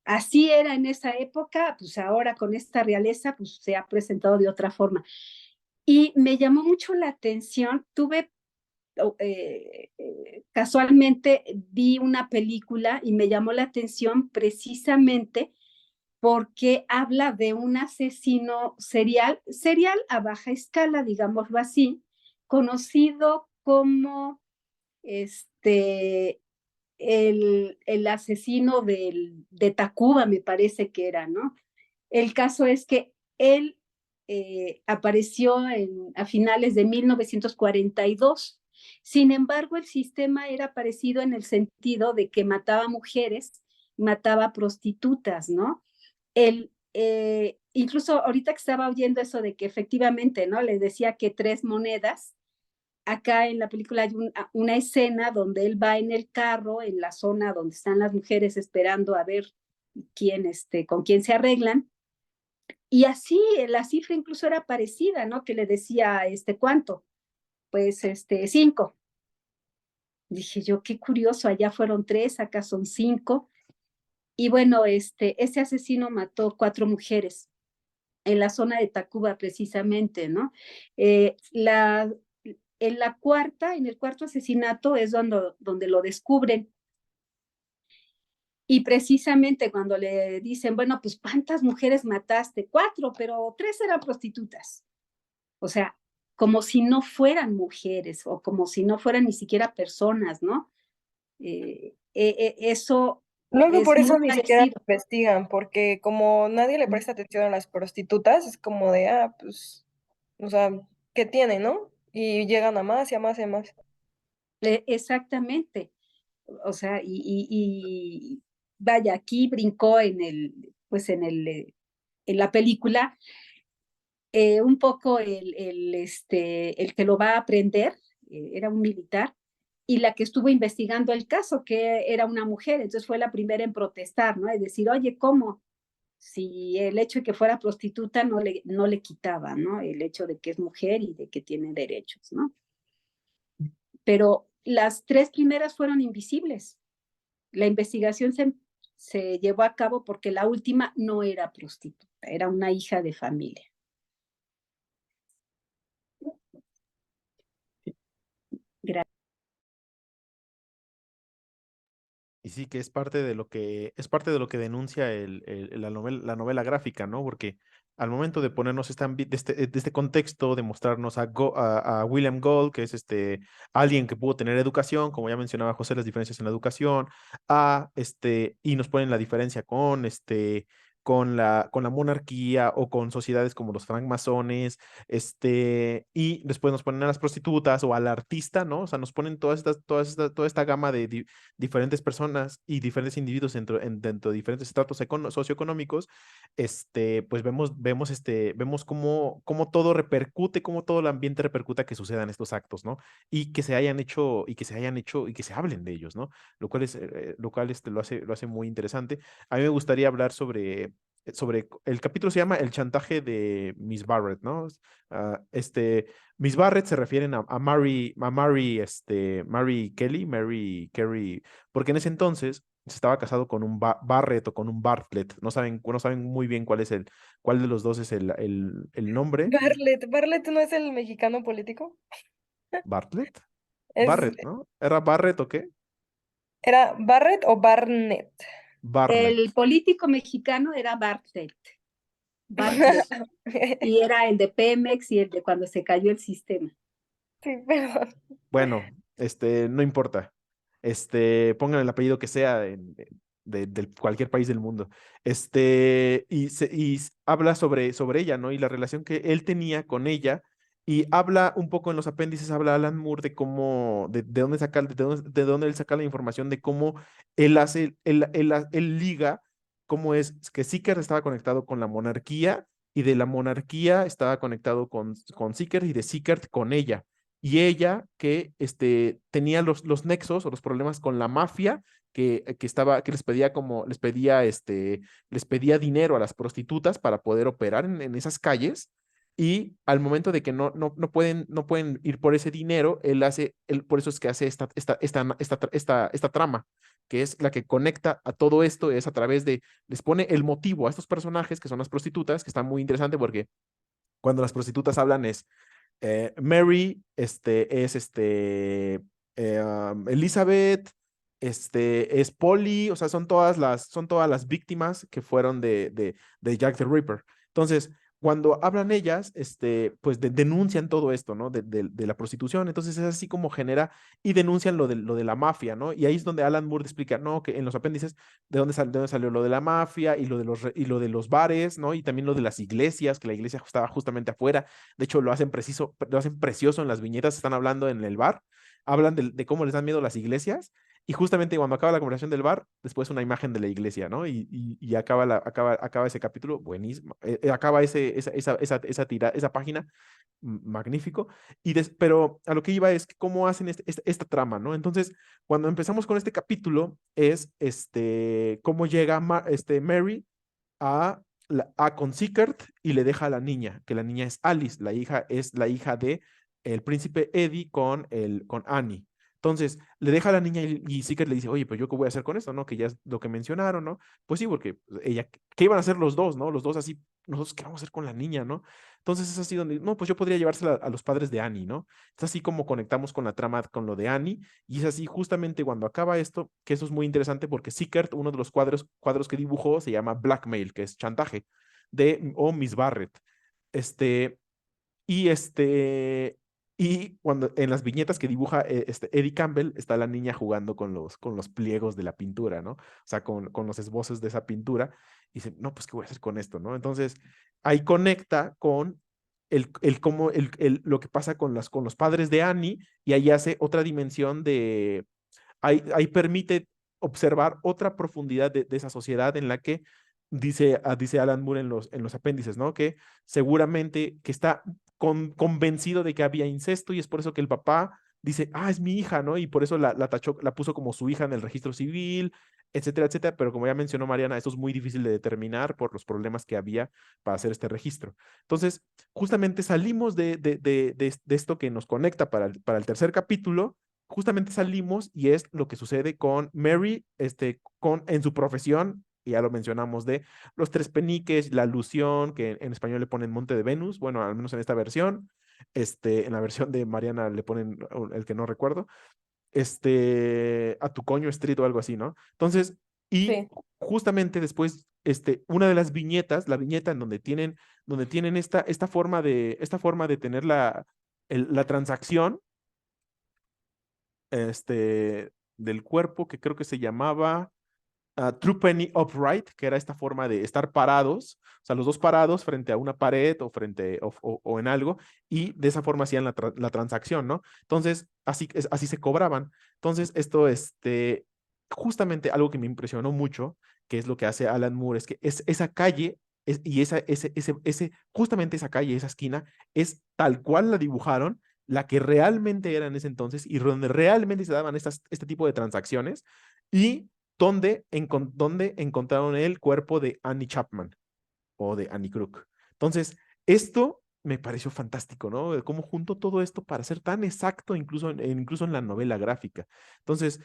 así era en esa época, pues ahora con esta realeza, pues se ha presentado de otra forma. Y me llamó mucho la atención, casualmente vi una película y me llamó la atención precisamente porque habla de un asesino serial a baja escala, digámoslo así, conocido como el asesino de Tacuba, me parece que era, ¿no? El caso es que él apareció a finales de 1942. Sin embargo, el sistema era parecido en el sentido de que mataba mujeres, mataba prostitutas, ¿no? Incluso ahorita que estaba oyendo eso de que efectivamente, ¿no? Le decía que 3 monedas. Acá en la película hay una escena donde él va en el carro, en la zona donde están las mujeres esperando a ver con quién se arreglan. Y así la cifra incluso era parecida, ¿no? Que le decía, ¿cuánto? Pues, 5. Dije yo, qué curioso, allá fueron 3, acá son 5. Y bueno, ese asesino mató 4 mujeres en la zona de Tacuba precisamente, ¿no? En el cuarto asesinato es donde lo descubren. Y precisamente cuando le dicen, bueno, pues ¿cuántas mujeres mataste? 4, pero 3 eran prostitutas. O sea, como si no fueran mujeres o como si no fueran ni siquiera personas, ¿no? Eso Luego es por muy eso ni siquiera parecido. investigan, porque como nadie le presta atención a las prostitutas, es como de, pues, o sea, ¿qué tiene, no? Y llegan a más y a más y a más. Exactamente. O sea, vaya, aquí brincó pues en la película un poco el que lo va a aprender, era un militar, y la que estuvo investigando el caso, que era una mujer, entonces fue la primera en protestar, ¿no? Es decir, oye, ¿cómo? Si el hecho de que fuera prostituta no le quitaba, ¿no? El hecho de que es mujer y de que tiene derechos, ¿no? Pero las tres primeras fueron invisibles. La investigación se llevó a cabo porque la última no era prostituta, era una hija de familia. Gracias. Y sí, que es parte de lo que denuncia la novela gráfica, ¿no? Porque al momento de ponernos de este contexto, de mostrarnos a William Gold, que es alguien que pudo tener educación, como ya mencionaba José, las diferencias en la educación, y nos ponen la diferencia con la monarquía o con sociedades como los francmasones, y después nos ponen a las prostitutas o al artista, ¿no? O sea, nos ponen toda esta gama de diferentes personas y diferentes individuos dentro de diferentes estratos socioeconómicos, pues vemos cómo todo repercute, cómo todo el ambiente repercuta que sucedan estos actos, ¿no? Y que se hayan hecho, y que se hayan hecho, y que se hablen de ellos, ¿no? Lo cual lo hace muy interesante. A mí me gustaría hablar sobre el capítulo se llama El chantaje de Miss Barrett, ¿no? Miss Barrett se refieren a Mary Kelly, Mary Carey, porque en ese entonces se estaba casado con un Barrett o con un Bartlett. No saben muy bien cuál de los dos es el nombre. Bartlett no es el mexicano político. ¿Bartlett? Es, Barrett, ¿no? ¿Era Barrett o qué? ¿Era Barrett o Barnett? El Barnett. político mexicano era Bartlett, y era el de Pemex y el de cuando se cayó el sistema. Sí, perdón. Bueno, no importa. Pongan el apellido que sea de cualquier país del mundo. Y habla sobre ella, ¿no? Y la relación que él tenía con ella. Y habla un poco en los apéndices, habla Alan Moore de cómo, de dónde él saca la información de cómo él liga, cómo es que Seeker estaba conectado con la monarquía y de la monarquía estaba conectado con Seeker y de Seeker con ella y ella que tenía los nexos o los problemas con la mafia que les pedía dinero a las prostitutas para poder operar en esas calles y al momento de que no pueden ir por ese dinero, por eso es que hace esta trama, que es la que conecta a todo esto, es a través les pone el motivo a estos personajes que son las prostitutas, que está muy interesante porque cuando las prostitutas hablan es Mary, Elizabeth, es Polly, o sea, son todas las víctimas que fueron de Jack the Ripper. Entonces, cuando hablan ellas, pues denuncian todo esto, ¿no? De la prostitución. Entonces es así como genera y denuncian lo de la mafia, ¿no? Y ahí es donde Alan Moore explica, ¿no? Que en los apéndices, de dónde salió lo de la mafia y lo de los bares, ¿no? Y también lo de las iglesias, que la iglesia estaba justamente afuera. De hecho, lo hacen precioso en las viñetas, están hablando en el bar, hablan de cómo les dan miedo las iglesias, y justamente cuando acaba la conversación del bar, después una imagen de la iglesia, ¿no? Y acaba ese capítulo, buenísimo, acaba esa página, magnífico, pero a lo que iba es que cómo hacen esta trama, ¿no? Entonces, cuando empezamos con este capítulo, es cómo llega Mary con Sickert y le deja a la niña, que la niña es Alice, es la hija de el príncipe Eddie con Annie. Entonces, le deja a la niña y Sickert le dice, oye, pues yo qué voy a hacer con esto, ¿no? Que ya es lo que mencionaron, ¿no? Pues sí, porque ¿qué iban a hacer los dos, ¿no? Los dos así, nosotros, ¿qué vamos a hacer con la niña, ¿no? Entonces es así donde, no, pues yo podría llevársela a los padres de Annie, ¿no? Es así como conectamos con la trama, con lo de Annie, y es así justamente cuando acaba esto, que eso es muy interesante porque Sickert, uno de los cuadros que dibujó, se llama Blackmail, que es chantaje, o Miss Barrett. Este, y cuando en las viñetas que dibuja Eddie Campbell, está la niña jugando con los pliegos de la pintura, ¿no? O sea, con los esbozos de esa pintura. Y dice, no, pues, ¿qué voy a hacer con esto, no? Entonces, ahí conecta con lo que pasa con los padres de Annie, y ahí hace otra dimensión ahí permite observar otra profundidad de esa sociedad en la que dice Alan Moore en los apéndices, ¿no? Que seguramente que está convencido de que había incesto y es por eso que el papá dice, es mi hija, ¿no? Y por eso la tachó, la puso como su hija en el registro civil, etcétera, etcétera. Pero como ya mencionó Mariana, esto es muy difícil de determinar por los problemas que había para hacer este registro. Entonces, justamente salimos de esto que nos conecta para el tercer capítulo. Justamente salimos y es lo que sucede con Mary, en su profesión, y ya lo mencionamos, de los tres peniques, la alusión, que en español le ponen Monte de Venus, bueno, al menos en esta versión, en la versión de Mariana le ponen el que no recuerdo, a tu coño Street o algo así, ¿no? Entonces, y Sí. justamente después, una de las viñetas, la viñeta en donde tienen esta forma de tener la transacción, del cuerpo, que creo que se llamaba True Penny Upright, que era esta forma de estar parados, o sea, los dos parados frente a una pared o en algo, y de esa forma hacían la transacción, ¿no? Entonces, así se cobraban. Entonces, justamente algo que me impresionó mucho, que es lo que hace Alan Moore, es que esa calle, justamente esa calle, esa esquina, es tal cual la dibujaron, la que realmente era en ese entonces y donde realmente se daban este tipo de transacciones, y donde encontraron el cuerpo de Annie Chapman o de Annie Krug. Entonces, esto me pareció fantástico, ¿no? De cómo juntó todo esto para ser tan exacto, incluso en la novela gráfica. Entonces,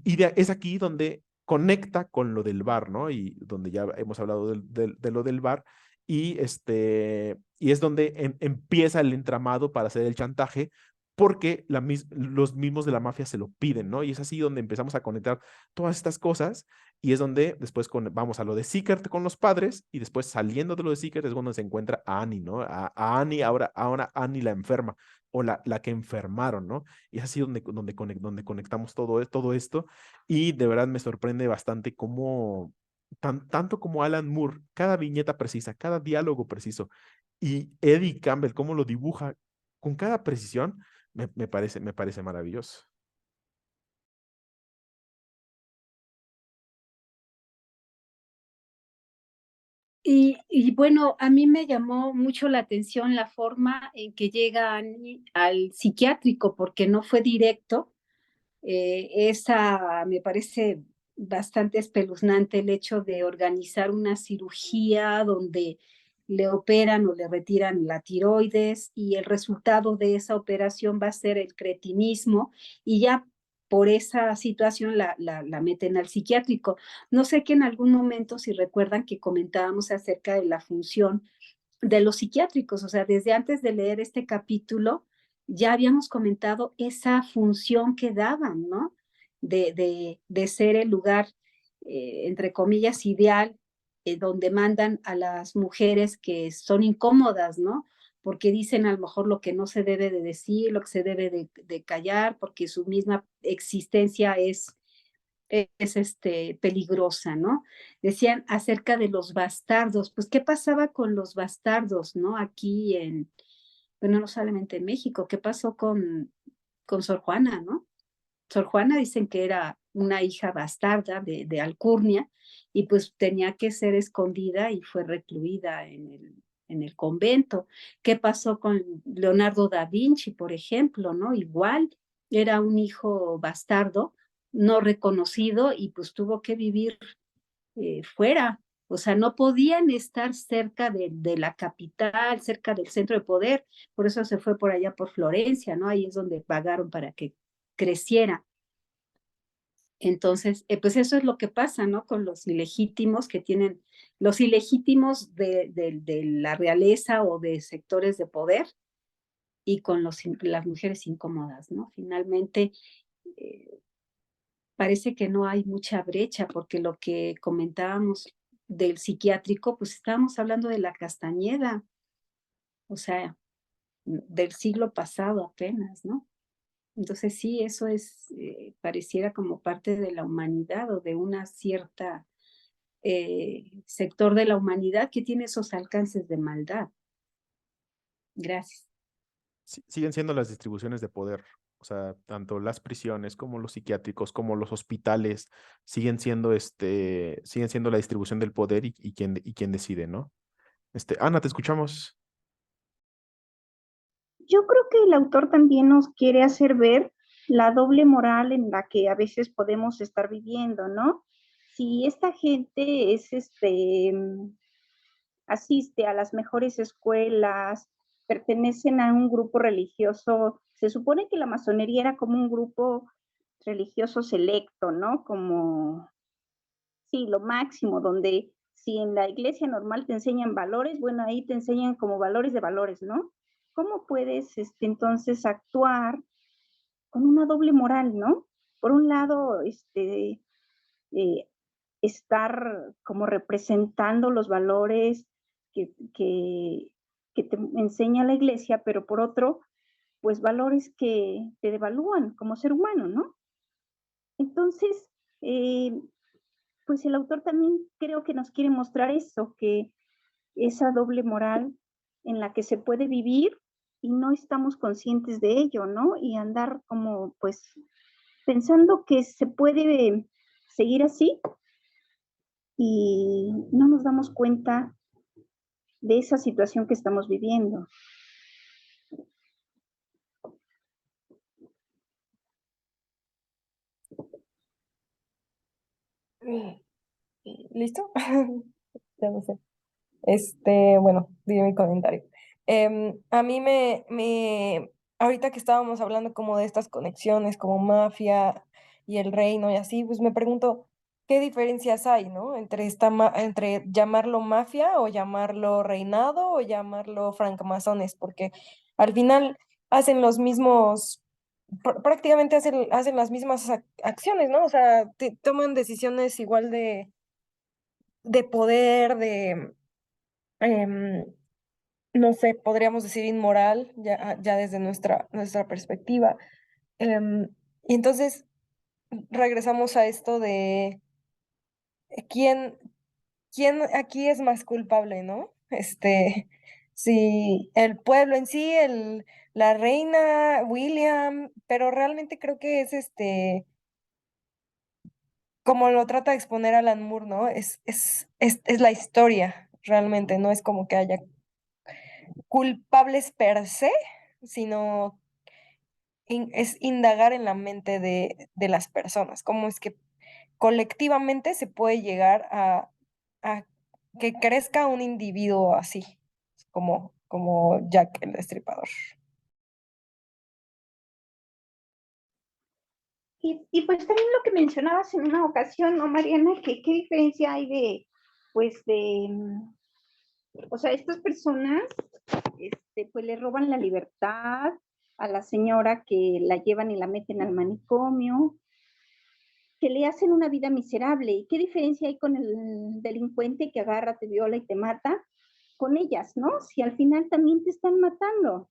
es aquí donde conecta con lo del bar, ¿no? Y donde ya hemos hablado de lo del bar, y es donde empieza el entramado para hacer el chantaje, porque los mismos de la mafia se lo piden, ¿no? Y es así donde empezamos a conectar todas estas cosas, y es donde después vamos a lo de Seekert con los padres, y después saliendo de lo de Seekert es cuando se encuentra a Annie, ¿no? A Annie, ahora Annie la enferma, o la que enfermaron, ¿no? Y es así donde conectamos todo esto, y de verdad me sorprende bastante cómo, tanto como Alan Moore, cada viñeta precisa, cada diálogo preciso, y Eddie Campbell, cómo lo dibuja con cada precisión, me parece maravilloso. Y bueno, a mí me llamó mucho la atención la forma en que llega Annie al psiquiátrico, porque no fue directo. Esa me parece bastante espeluznante, el hecho de organizar una cirugía donde le operan o le retiran la tiroides, y el resultado de esa operación va a ser el cretinismo, y ya por esa situación la meten al psiquiátrico. No sé que en algún momento, si recuerdan que comentábamos acerca de la función de los psiquiátricos, o sea, desde antes de leer este capítulo, ya habíamos comentado esa función que daban, ¿no? De ser el lugar, entre comillas, ideal, donde mandan a las mujeres que son incómodas, ¿no? Porque dicen a lo mejor lo que no se debe de decir, lo que se debe de callar, porque su misma existencia es peligrosa, ¿no? Decían acerca de los bastardos, pues, ¿qué pasaba con los bastardos, no? Aquí bueno, no solamente en México, ¿qué pasó con Sor Juana, no? Sor Juana dicen que era una hija bastarda de Alcurnia, y pues tenía que ser escondida y fue recluida en el convento. ¿Qué pasó con Leonardo da Vinci, por ejemplo, no? Igual era un hijo bastardo, no reconocido, y pues tuvo que vivir fuera. O sea, no podían estar cerca de la capital, cerca del centro de poder. Por eso se fue por allá por Florencia, ¿no? Ahí es donde pagaron para que creciera. Entonces, pues eso es lo que pasa, ¿no? Con los ilegítimos que tienen, los ilegítimos de la realeza o de sectores de poder, y con las mujeres incómodas, ¿no? Finalmente, eh, parece que no hay mucha brecha, porque lo que comentábamos del psiquiátrico, pues estábamos hablando de la Castañeda, o sea, del siglo pasado apenas, ¿no? Entonces sí, eso pareciera como parte de la humanidad, o de una cierta sector de la humanidad que tiene esos alcances de maldad. Gracias. Siguen siendo las distribuciones de poder. O sea, tanto las prisiones como los psiquiátricos, como los hospitales, siguen siendo la distribución del poder y quién decide, ¿no? Ana, te escuchamos. Yo creo que el autor también nos quiere hacer ver la doble moral en la que a veces podemos estar viviendo, ¿no? Si esta gente asiste a las mejores escuelas, pertenecen a un grupo religioso, se supone que la masonería era como un grupo religioso selecto, ¿no? Como, sí, lo máximo, donde si en la iglesia normal te enseñan valores, bueno, ahí te enseñan como valores de valores, ¿no? ¿Cómo puedes entonces actuar con una doble moral, ¿no? Por un lado, eh, estar como representando los valores que, que, que te enseña la iglesia, pero por otro, pues valores que te devalúan como ser humano, ¿no? Entonces, pues el autor también creo que nos quiere mostrar eso, que esa doble moral en la que se puede vivir y no estamos conscientes de ello, ¿no? Y andar como, pues, pensando que se puede seguir así y no nos damos cuenta de esa situación que estamos viviendo. ¿Listo? Ya no sé. Bueno, di mi comentario. A mí ahorita que estábamos hablando como de estas conexiones, como mafia y el reino y así, pues me pregunto, ¿qué diferencias hay, ¿no? Entre llamarlo mafia o llamarlo reinado o llamarlo francmasones, porque al final hacen los mismos, prácticamente hacen las mismas acciones, ¿no? O sea, toman decisiones igual de poder, em, no sé, podríamos decir inmoral, ya desde nuestra perspectiva. Em, y entonces regresamos a esto de quién, quién aquí es más culpable, ¿no? Si el pueblo en sí, la reina, William, pero realmente creo que es como lo trata de exponer Alan Moore, ¿no? Es la historia, realmente, no es como que haya culpables per se, sino es indagar en la mente de las personas, cómo es que colectivamente se puede llegar a que crezca un individuo así, como Jack el Destripador. Y pues también lo que mencionabas en una ocasión, ¿no, Mariana? Que qué diferencia hay o sea, estas personas, pues le roban la libertad a la señora que la llevan y la meten al manicomio, que le hacen una vida miserable. ¿Y qué diferencia hay con el delincuente que agarra, te viola y te mata? Con ellas, ¿no? Si al final también te están matando.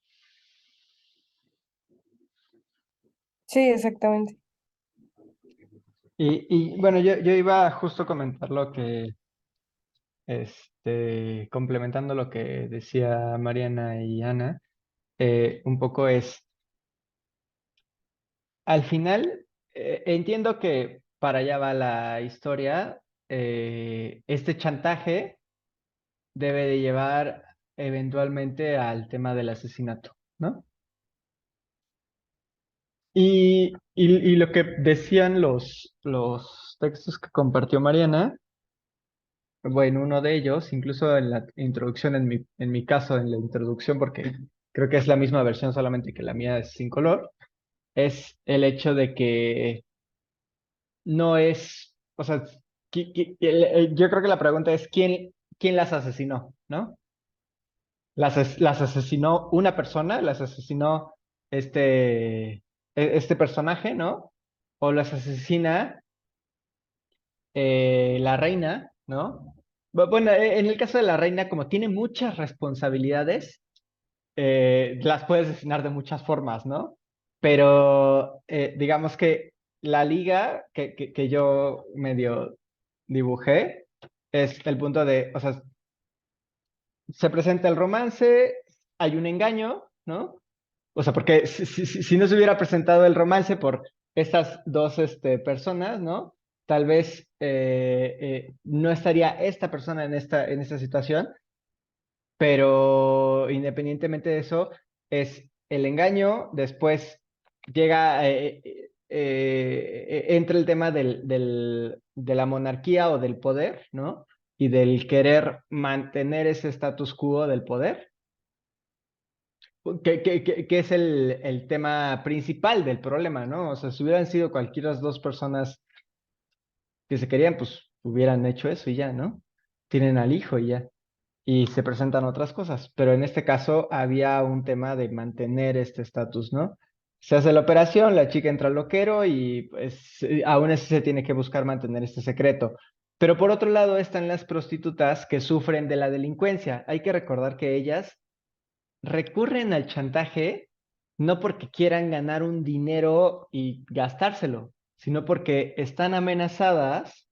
Sí, exactamente. Y bueno, yo iba justo a comentar lo que, complementando lo que decía Mariana y Ana, un poco es, al final, entiendo que para allá va la historia, este chantaje debe de llevar eventualmente al tema del asesinato, ¿no? Y lo que decían los textos que compartió Mariana, bueno, uno de ellos, incluso en la introducción, en mi caso, en la introducción, porque creo que es la misma versión, solamente que la mía es sin color, es el hecho de que no es, o sea, yo creo que la pregunta es quién las asesinó, ¿no? Las asesinó una persona, las asesinó este personaje, ¿no? O las asesina la reina, ¿no? Bueno, en el caso de la reina, como tiene muchas responsabilidades, las puedes asesinar de muchas formas, ¿no? Pero digamos que la liga que yo medio dibujé es el punto de, o sea, se presenta el romance, hay un engaño, ¿no? O sea, porque si no se hubiera presentado el romance por estas dos personas, ¿no? Tal vez no estaría esta persona en esta situación, pero independientemente de eso, es el engaño, después llega, entra el tema de la monarquía o del poder, ¿no? Y del querer mantener ese status quo del poder, que es el tema principal del problema, ¿no? O sea, si hubieran sido cualquiera de las dos personas que se querían, pues hubieran hecho eso y ya, ¿no? Tienen al hijo y ya. Y se presentan otras cosas, pero en este caso había un tema de mantener este estatus, ¿no? Se hace la operación, la chica entra al loquero y pues aún así se tiene que buscar mantener este secreto. Pero por otro lado están las prostitutas que sufren de la delincuencia. Hay que recordar que ellas recurren al chantaje no porque quieran ganar un dinero y gastárselo, sino porque están amenazadas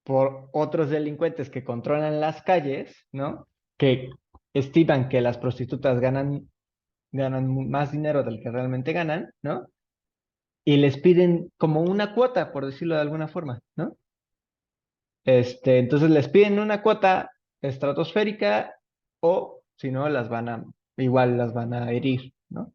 por otros delincuentes que controlan las calles, ¿no? Que estiman que las prostitutas ganan más dinero del que realmente ganan, ¿no? Y les piden como una cuota, por decirlo de alguna forma, ¿no? Entonces les piden una cuota estratosférica o si no, igual las van a herir, ¿no?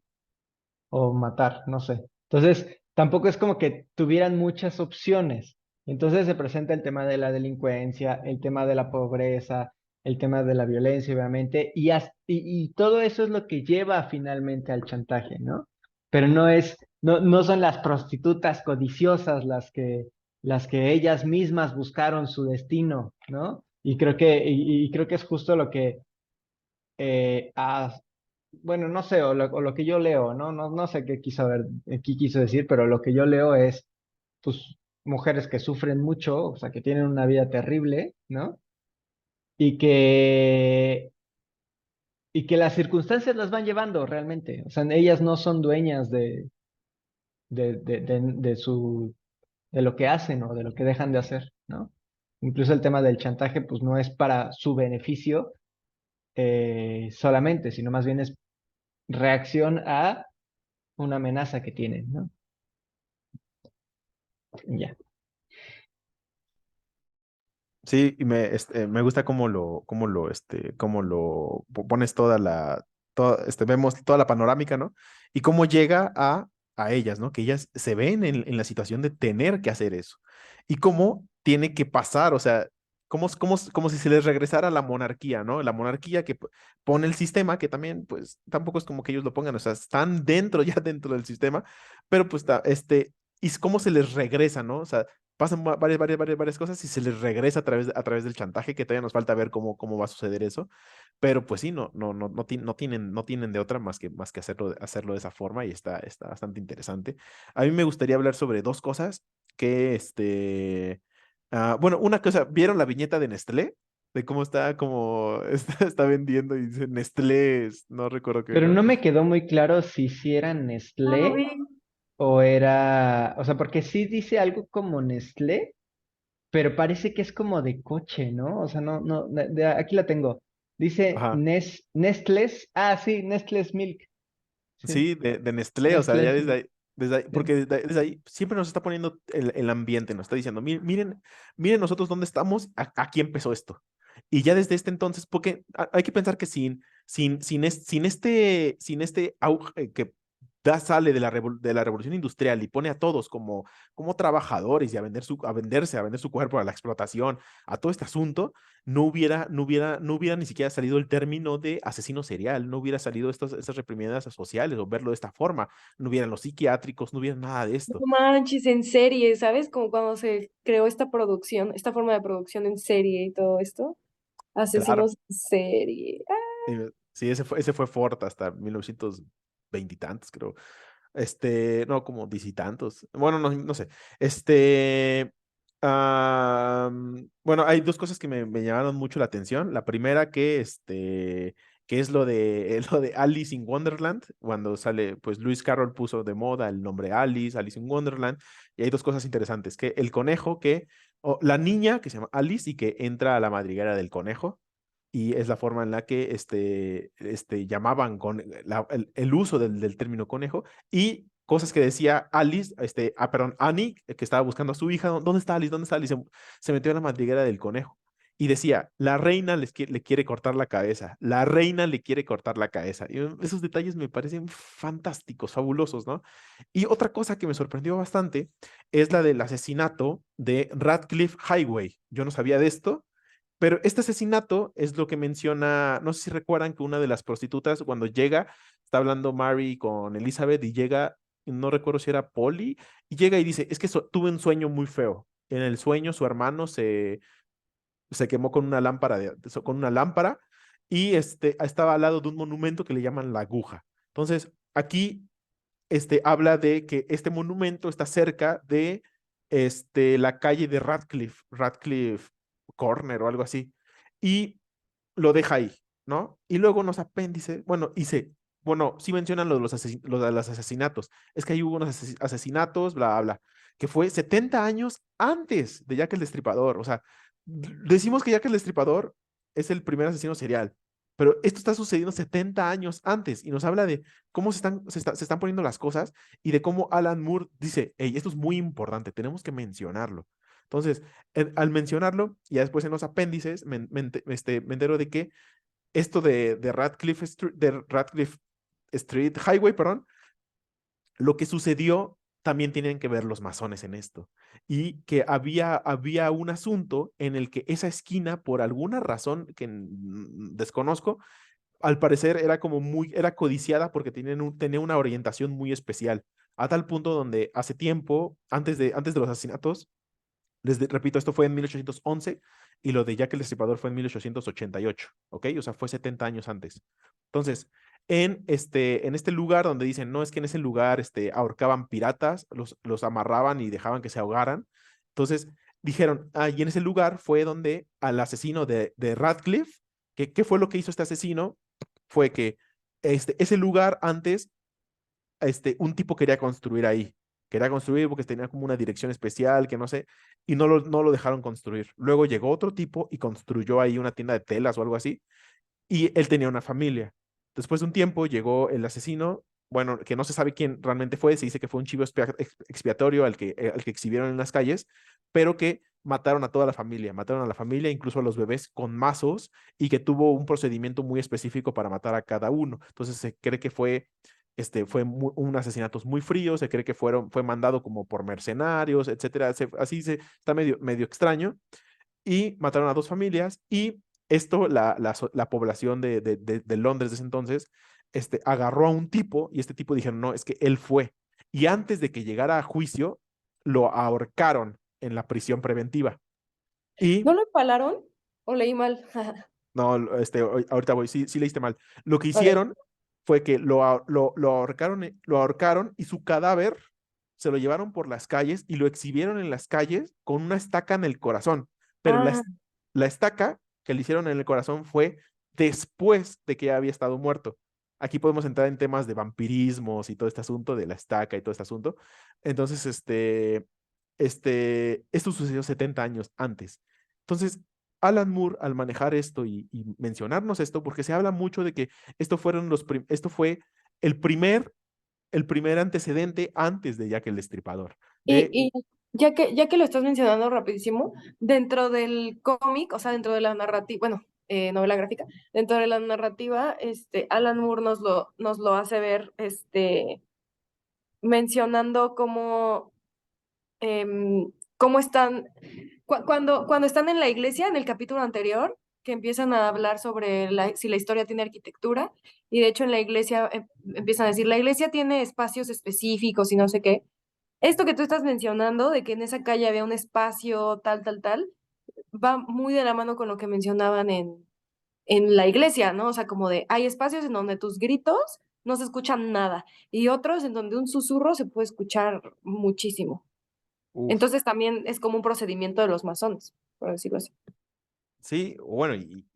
O matar, no sé. Entonces, tampoco es como que tuvieran muchas opciones. Entonces se presenta el tema de la delincuencia, el tema de la pobreza, el tema de la violencia, obviamente, y todo eso es lo que lleva finalmente al chantaje, ¿no? Pero no son las prostitutas codiciosas las que ellas mismas buscaron su destino, ¿no? Y creo que es justo lo que eh, ha- bueno, no sé, o lo que yo leo, ¿no? No sé qué quiso decir, pero lo que yo leo es, pues, mujeres que sufren mucho, o sea, que tienen una vida terrible, ¿no? Y que, y que las circunstancias las van llevando realmente, o sea, ellas no son dueñas de lo que hacen o de lo que dejan de hacer, ¿no? Incluso el tema del chantaje, pues, no es para su beneficio solamente, sino más bien es reacción a una amenaza que tienen, ¿no? Ya. Sí, y me gusta cómo lo pones vemos toda la panorámica, ¿no? Y cómo llega a ellas, ¿no? Que ellas se ven en la situación de tener que hacer eso. Y cómo tiene que pasar, o sea, como si se les regresara la monarquía, ¿no? La monarquía que pone el sistema, que también, pues, tampoco es como que ellos lo pongan, o sea, están dentro, ya dentro del sistema, pero pues, y es cómo se les regresa, ¿no? O sea, pasan varias cosas y se les regresa a través del chantaje, que todavía nos falta ver cómo va a suceder eso. Pero pues sí, no tienen de otra más que hacerlo de esa forma y está bastante interesante. A mí me gustaría hablar sobre dos cosas que, bueno, una cosa, ¿vieron la viñeta de Nestlé? De cómo está vendiendo y dice Nestlé, no recuerdo qué, Pero ¿no? no me quedó muy claro si era No lo Nestlé vi. o era, o sea, porque sí dice algo como Nestlé, pero parece que es como de coche, ¿no? O sea, aquí la tengo. Dice Ajá. Nestlé's, sí, Nestlé's Milk, sí, Sí, de Nestlé, o sea, ya Nestlé's Milk, desde ahí, sí. porque desde ahí siempre nos está poniendo el ambiente, nos está diciendo, miren nosotros dónde estamos, aquí empezó esto. Y ya desde este entonces, porque hay que pensar que sin este auge que sale de la revolución industrial y pone a todos como trabajadores y a vender su cuerpo a la explotación, a todo este asunto, no hubiera ni siquiera salido el término de asesino serial, no hubiera salido estas reprimidas sociales o verlo de esta forma, no hubieran los psiquiátricos, no hubiera nada de No esto. manches, en serie, ¿sabes? Como cuando se creó esta producción, esta forma de producción en serie y todo esto. Claro. Asesinos en serie. Sí, ese fue Ford hasta 1920 y tantos, creo. No, como 10 y tantos. Bueno, no sé. Bueno, hay dos cosas que me llamaron mucho la atención. La primera que es lo de Alice in Wonderland, cuando sale, pues Lewis Carroll puso de moda el nombre Alice in Wonderland, y hay dos cosas interesantes, o la niña que se llama Alice y que entra a la madriguera del conejo, y es la forma en la que llamaban con el uso del término conejo, y cosas que decía Alice, perdón, Annie, que estaba buscando a su hija. ¿Dónde está Alice? ¿Dónde está Alice? Se metió en la madriguera del conejo. Y decía, la reina le quiere cortar la cabeza, la reina le quiere cortar la cabeza. Y esos detalles me parecen fantásticos, fabulosos, ¿no? Y otra cosa que me sorprendió bastante es la del asesinato de Radcliffe Highway. Yo no sabía de esto, pero este asesinato es lo que menciona, no sé si recuerdan que una de las prostitutas cuando llega, está hablando Mary con Elizabeth y llega, no recuerdo si era Polly, y llega y dice, es que tuve un sueño muy feo. En el sueño su hermano se quemó con una lámpara, con una lámpara, y estaba al lado de un monumento que le llaman la aguja. Entonces, aquí habla de que este monumento está cerca de la calle de Radcliffe Corner o algo así, y lo deja ahí, ¿no? Y luego unos apéndices, bueno, bueno, sí mencionan lo de los asesinatos, es que ahí hubo unos asesinatos, bla, bla, que fue 70 años antes de Jack el Destripador. O sea, decimos que Jack el Destripador es el primer asesino serial, pero esto está sucediendo 70 años antes, y nos habla de cómo se están poniendo las cosas, y de cómo Alan Moore dice, hey, esto es muy importante, tenemos que mencionarlo. Entonces, al mencionarlo, y después en los apéndices, me entero de que esto de Radcliffe Street Highway, perdón, lo que sucedió también tienen que ver los masones en esto. Y que había un asunto en el que esa esquina, por alguna razón que desconozco, al parecer era codiciada porque tenía una orientación muy especial, a tal punto donde hace tiempo, antes de los asesinatos, repito, esto fue en 1811, y lo de Jack el Destripador fue en 1888, ¿ok? O sea, fue 70 años antes. Entonces, en este lugar donde dicen, no, es que en ese lugar ahorcaban piratas, los amarraban y dejaban que se ahogaran. Entonces, dijeron, y en ese lugar fue donde al asesino de Radcliffe, ¿qué fue lo que hizo este asesino? Fue que ese lugar antes, un tipo quería construir ahí. Quería construir porque tenía como una dirección especial, que no sé, y no lo dejaron construir. Luego llegó otro tipo y construyó ahí una tienda de telas o algo así, y él tenía una familia. Después de un tiempo llegó el asesino, bueno, que no se sabe quién realmente fue, se dice que fue un chivo expiatorio al que exhibieron en las calles, pero que mataron a la familia, incluso a los bebés con mazos, y que tuvo un procedimiento muy específico para matar a cada uno. Entonces se cree que fue un asesinato muy frío, se cree que fue mandado como por mercenarios, etcétera. Está medio extraño, y mataron a dos familias, y esto, la población de Londres de ese entonces, agarró a un tipo, y este tipo dijeron, no, es que él fue. Y antes de que llegara a juicio, lo ahorcaron en la prisión preventiva. Y, ¿No lo empalaron? ¿O leí mal? no, ahorita voy, sí leíste mal. Lo que Ok. hicieron fue que lo ahorcaron, y su cadáver se lo llevaron por las calles y lo exhibieron en las calles con una estaca en el corazón. Pero Ah, la estaca que le hicieron en el corazón fue después de que ya había estado muerto. Aquí podemos entrar en temas de vampirismos y todo este asunto de la estaca y todo este asunto. Entonces, esto sucedió 70 años antes. Entonces, Alan Moore, al manejar esto y mencionarnos esto, porque se habla mucho de que esto fue el primer antecedente antes de Jack el Destripador. y ya que lo estás mencionando rapidísimo, dentro del cómic, o sea, dentro de la narrativa, bueno, novela gráfica, dentro de la narrativa, Alan Moore nos lo hace ver, mencionando cómo están, cuando están en la iglesia, en el capítulo anterior, que empiezan a hablar sobre si la historia tiene arquitectura, y de hecho en la iglesia empiezan a decir, la iglesia tiene espacios específicos y no sé qué. Esto que tú estás mencionando, de que en esa calle había un espacio tal, tal, tal, va muy de la mano con lo que mencionaban en la iglesia, ¿no? O sea, como de, hay espacios en donde tus gritos no se escuchan nada, y otros en donde un susurro se puede escuchar muchísimo. Uf, Entonces también es como un procedimiento de los masones, por decirlo así. sí, bueno, y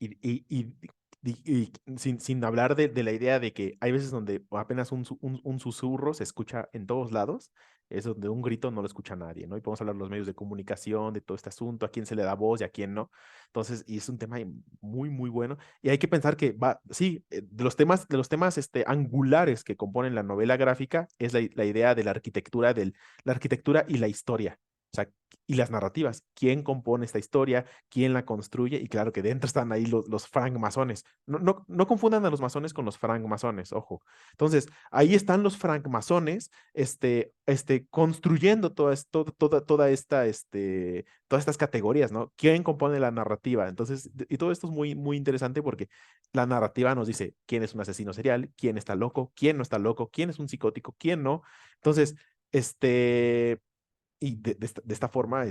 y sin hablar de la idea de que hay veces donde apenas un susurro se escucha en todos lados, es donde un grito no lo escucha nadie, ¿no? Y podemos hablar de los medios de comunicación, de todo este asunto, a quién se le da voz y a quién no. Entonces, y es un tema muy, muy bueno. Y hay que pensar que sí, de los temas angulares que componen la novela gráfica es la idea de la arquitectura y la historia. O sea, y las narrativas. ¿Quién compone esta historia? ¿Quién la construye? Y claro que dentro están ahí los francmasones. No confundan a los masones con los francmasones, ojo. Entonces, ahí están los francmasones, construyendo todas estas categorías, ¿no? ¿Quién compone la narrativa? Entonces, y todo esto es muy, muy interesante porque la narrativa nos dice quién es un asesino serial, quién está loco, quién no está loco, quién es un psicótico, quién no. Entonces, y de esta forma,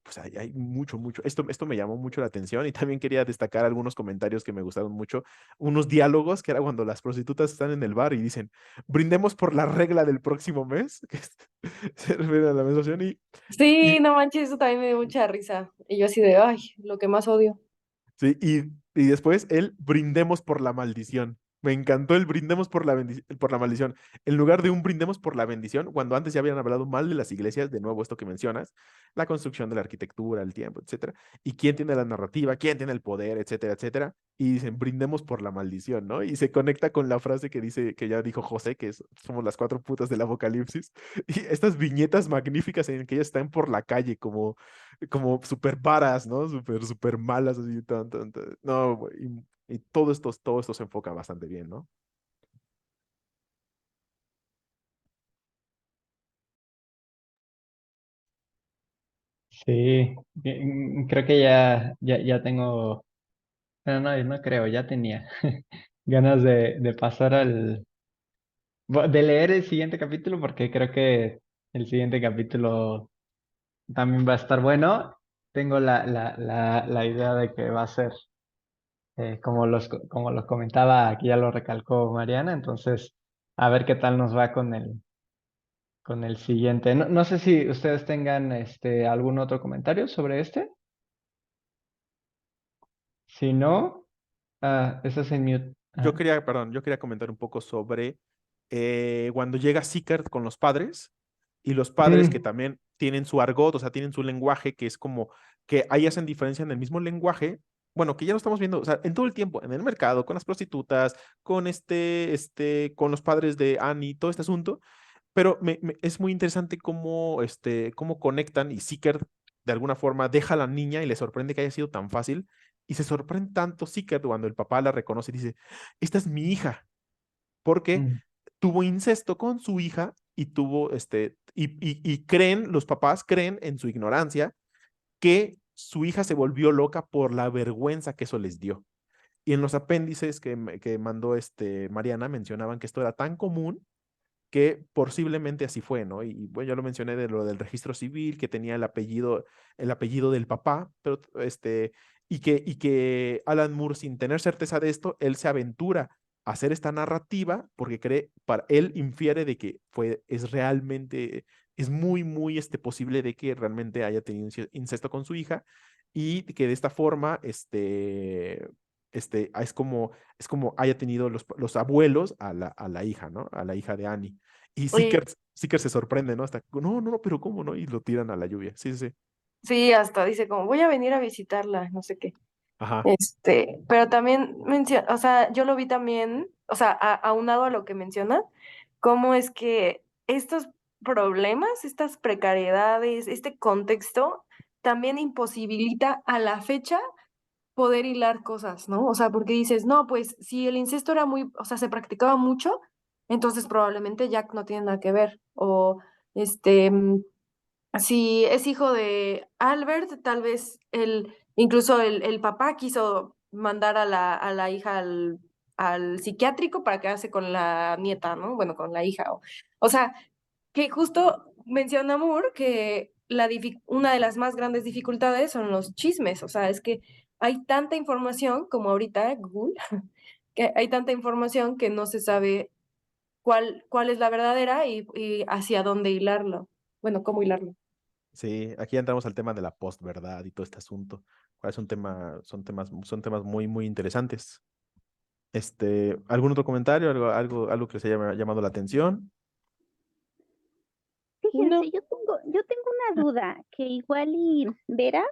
pues hay mucho, mucho. Esto me llamó mucho la atención y también quería destacar algunos comentarios que me gustaron mucho. Unos diálogos que era cuando las prostitutas están en el bar y dicen, brindemos por la regla del próximo mes, que se refiere a la menstruación Sí, y, no manches, eso también me dio mucha risa. Y yo así de, ay, lo que más odio. sí, y después el brindemos por la maldición. Me encantó el brindemos por la maldición. En lugar de un brindemos por la bendición, cuando antes ya habían hablado mal de las iglesias, de nuevo esto que mencionas, la construcción de la arquitectura, el tiempo, etcétera. Y quién tiene la narrativa, quién tiene el poder, etcétera, etcétera. Y dicen brindemos por la maldición, ¿no? Y se conecta con la frase que dice, que ya dijo José, que somos las cuatro putas del apocalipsis. Y estas viñetas magníficas en que ellas están por la calle como súper varas, ¿no? Súper malas, así, no, güey, y todo esto se enfoca bastante bien, ¿no? Sí, creo que ya tengo, bueno, no creo, ya tenía ganas de pasar de leer el siguiente capítulo porque creo que el siguiente capítulo también va a estar bueno. Tengo la idea de que va a ser, como los comentaba, aquí ya lo recalcó Mariana, entonces a ver qué tal nos va con el siguiente. No sé si ustedes tengan algún otro comentario sobre este. Si no, estás en mute. Ajá. Perdón, yo quería comentar un poco sobre cuando llega Seekert con los padres y los padres que Mm, también tienen su argot, o sea, tienen su lenguaje, que es como que ahí hacen diferencia en el mismo lenguaje. Bueno, que ya lo estamos viendo, o sea, en todo el tiempo, en el mercado, con las prostitutas, con los padres de Annie, todo este asunto. Pero es muy interesante cómo conectan y Seekert de alguna forma deja a la niña y le sorprende que haya sido tan fácil. Y se sorprende tanto Seekert cuando el papá la reconoce y dice, esta es mi hija, porque mm, tuvo incesto con su hija y los papás creen en su ignorancia que su hija se volvió loca por la vergüenza que eso les dio. Y en los apéndices que mandó Mariana mencionaban que esto era tan común que posiblemente así fue, ¿no? Y bueno, ya lo mencioné de lo del registro civil, que tenía el apellido del papá, pero y que Alan Moore, sin tener certeza de esto, él se aventura a hacer esta narrativa porque él infiere de que es muy, muy posible de que realmente haya tenido incesto con su hija y que de esta forma, es como haya tenido los abuelos a la hija, ¿no? A la hija de Annie. Y Oye, Seeker se sorprende, ¿no? Hasta, no, no, pero ¿cómo no? Y lo tiran a la lluvia. Sí, sí, sí. sí, hasta dice como, voy a venir a visitarla, no sé qué. Ajá. Pero también menciona, o sea, yo lo vi también, o sea, aunado a lo que menciona, cómo es que estos problemas, estas precariedades, este contexto, también imposibilita a la fecha poder hilar cosas, ¿no? O sea, porque dices, no, pues si el incesto era muy, o sea, se practicaba mucho, entonces probablemente Jack no tiene nada que ver. O si es hijo de Albert, tal vez incluso el papá quiso mandar a la hija al psiquiátrico para quedarse con la nieta, ¿no? Bueno, con la hija. O sea, que justo menciona Moore que una de las más grandes dificultades son los chismes. O sea, es que hay tanta información como ahorita Google, que hay tanta información que no se sabe cuál es la verdadera y hacia dónde hilarlo. Bueno, cómo hilarlo. Sí, aquí entramos al tema de la postverdad y todo este asunto. Es un tema, son temas muy, muy interesantes. ¿Algún otro comentario, algo que les haya llamado la atención? No. Fíjense, yo tengo una duda que igual y Vera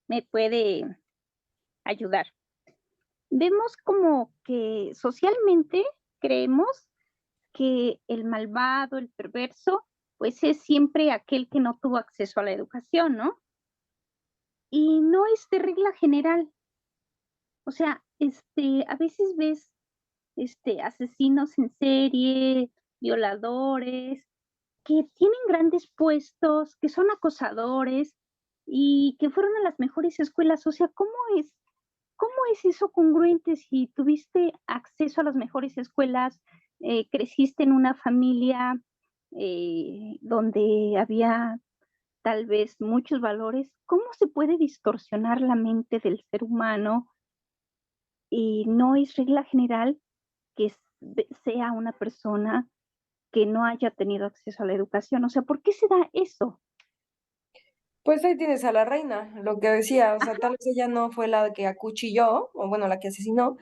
me puede ayudar. Vemos como que socialmente creemos que el malvado, el perverso, pues es siempre aquel que no tuvo acceso a la educación, ¿no? Y no es de regla general. O sea, a veces ves, asesinos en serie, violadores, que tienen grandes puestos, que son acosadores y que fueron a las mejores escuelas. O sea, cómo es eso congruente si tuviste acceso a las mejores escuelas, creciste en una familia donde había tal vez muchos valores? ¿Cómo se puede distorsionar la mente del ser humano y no es regla general que sea una persona que no haya tenido acceso a la educación? O sea, ¿por qué se da eso? Pues ahí tienes a la reina, lo que decía, o sea, tal vez ella no fue la que acuchilló, o bueno, la que asesinó,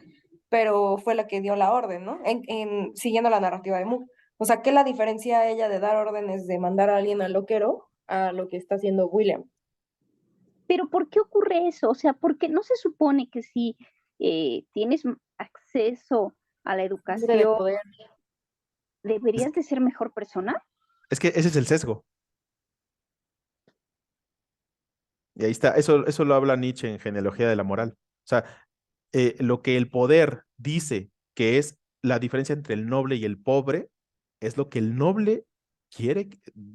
pero fue la que dio la orden, ¿no? Siguiendo la narrativa de Moore. O sea, ¿qué la diferencia a ella de dar órdenes de mandar a alguien al loquero a lo que está haciendo William? Pero ¿por qué ocurre eso? O sea, porque no se supone que si tienes acceso a la Libre de educación, poder. Es, deberías de ser mejor persona? es que ese es el sesgo. Y ahí está, eso lo habla Nietzsche en Genealogía de la Moral. O sea, lo que el poder dice que es la diferencia entre el noble y el pobre, es lo que el noble quiere,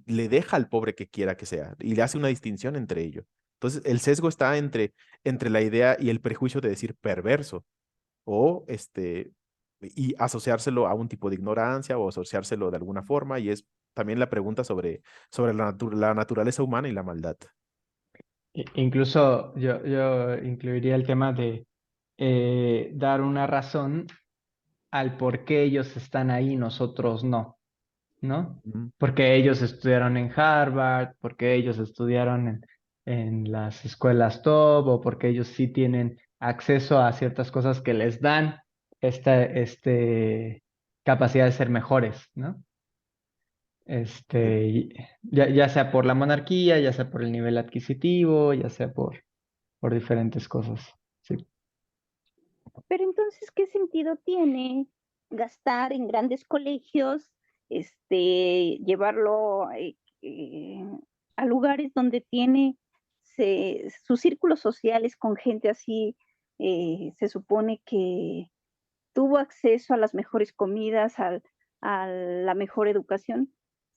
le deja al pobre que quiera que sea, y le hace una distinción entre ellos. Entonces, el sesgo está entre la idea y el prejuicio de decir perverso, o y asociárselo a un tipo de ignorancia o asociárselo de alguna forma, y es también la pregunta sobre la naturaleza humana y la maldad. Incluso yo incluiría el tema de dar una razón al por qué ellos están ahí, nosotros no, ¿no? Ujú. Porque ellos estudiaron en Harvard, porque ellos estudiaron en las escuelas top, o porque ellos sí tienen acceso a ciertas cosas que les dan esta capacidad de ser mejores, ¿no? Ya sea por la monarquía, ya sea por el nivel adquisitivo, ya sea por diferentes cosas. Sí. Pero entonces, ¿qué sentido tiene gastar en grandes colegios, llevarlo a lugares donde tiene sus círculos sociales con gente así? Se supone que tuvo acceso a las mejores comidas, a la mejor educación,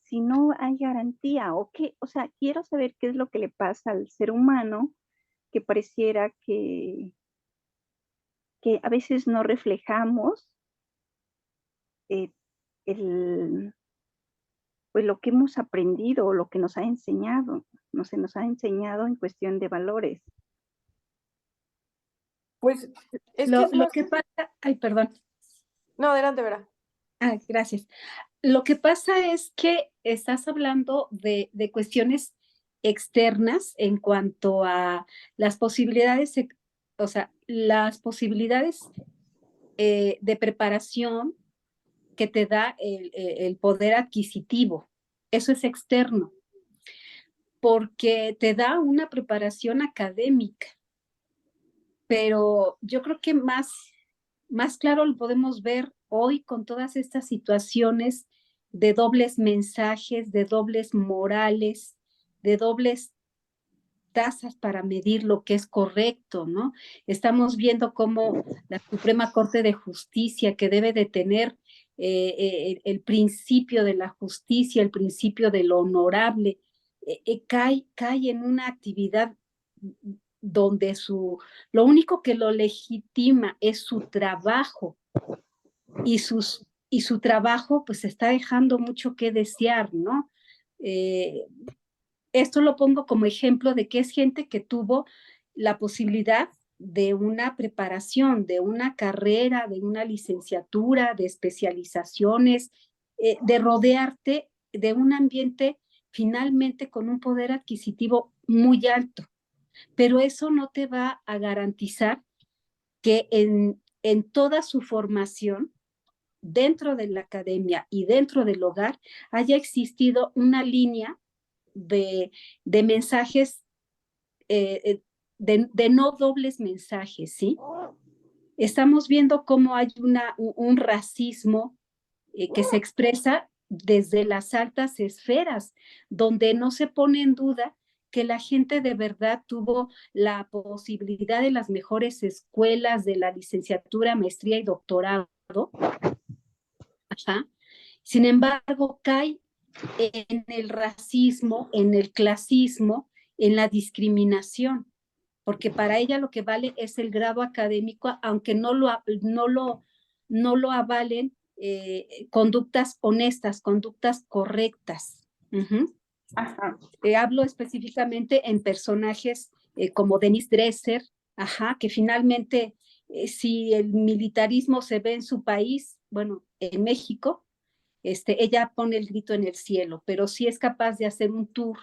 si no hay garantía o qué. O sea, quiero saber qué es lo que le pasa al ser humano que pareciera que a veces no reflejamos eh, el, pues lo que hemos aprendido o lo que nos ha enseñado, no se nos ha enseñado en cuestión de valores. Pues es que es Lo más... que pasa, ay, perdón. No, adelante, Vera. Ah, gracias. Lo que pasa es que estás hablando de cuestiones externas en cuanto a las posibilidades, o sea, las posibilidades de preparación que te da el poder adquisitivo. Eso es externo, porque te da una preparación académica, pero yo creo que más claro lo podemos ver hoy con todas estas situaciones de dobles mensajes, de dobles morales, de dobles tasas para medir lo que es correcto, ¿no? Estamos viendo cómo la Suprema Corte de Justicia, que debe de tener el principio de la justicia, el principio de lo honorable, cae en una actividad donde lo único que lo legitima es su trabajo y su trabajo pues está dejando mucho que desear, ¿no? Esto lo pongo como ejemplo de que es gente que tuvo la posibilidad de una preparación, de una carrera, de una licenciatura, de especializaciones, de rodearte de un ambiente finalmente con un poder adquisitivo muy alto. Pero eso no te va a garantizar que en toda su formación, dentro de la academia y dentro del hogar, haya existido una línea de mensajes, de no dobles mensajes, ¿sí? Estamos viendo cómo hay un racismo que se expresa desde las altas esferas, donde no se pone en duda que la gente de verdad tuvo la posibilidad de las mejores escuelas, de la licenciatura, maestría y doctorado. Ajá. Sin embargo, cae en el racismo, en el clasismo, en la discriminación, porque para ella lo que vale es el grado académico, aunque no lo avalen conductas honestas, conductas correctas. Uh-huh. Ajá. Hablo específicamente en personajes como Denise Dresser, ajá, que finalmente, si el militarismo se ve en su país, bueno, en México, ella pone el grito en el cielo, pero sí es capaz de hacer un tour,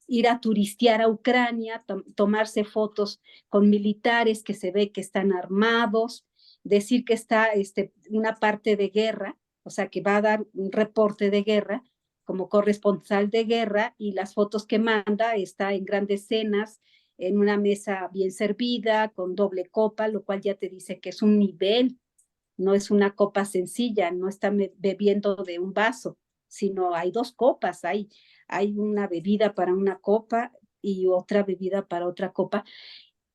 ir a turistear a Ucrania, tomarse fotos con militares que se ve que están armados, decir que está una parte de guerra, o sea, que va a dar un reporte de guerra como corresponsal de guerra, y las fotos que manda está en grandes cenas, en una mesa bien servida, con doble copa, lo cual ya te dice que es un nivel, no es una copa sencilla, no está bebiendo de un vaso, sino hay dos copas, hay una bebida para una copa y otra bebida para otra copa,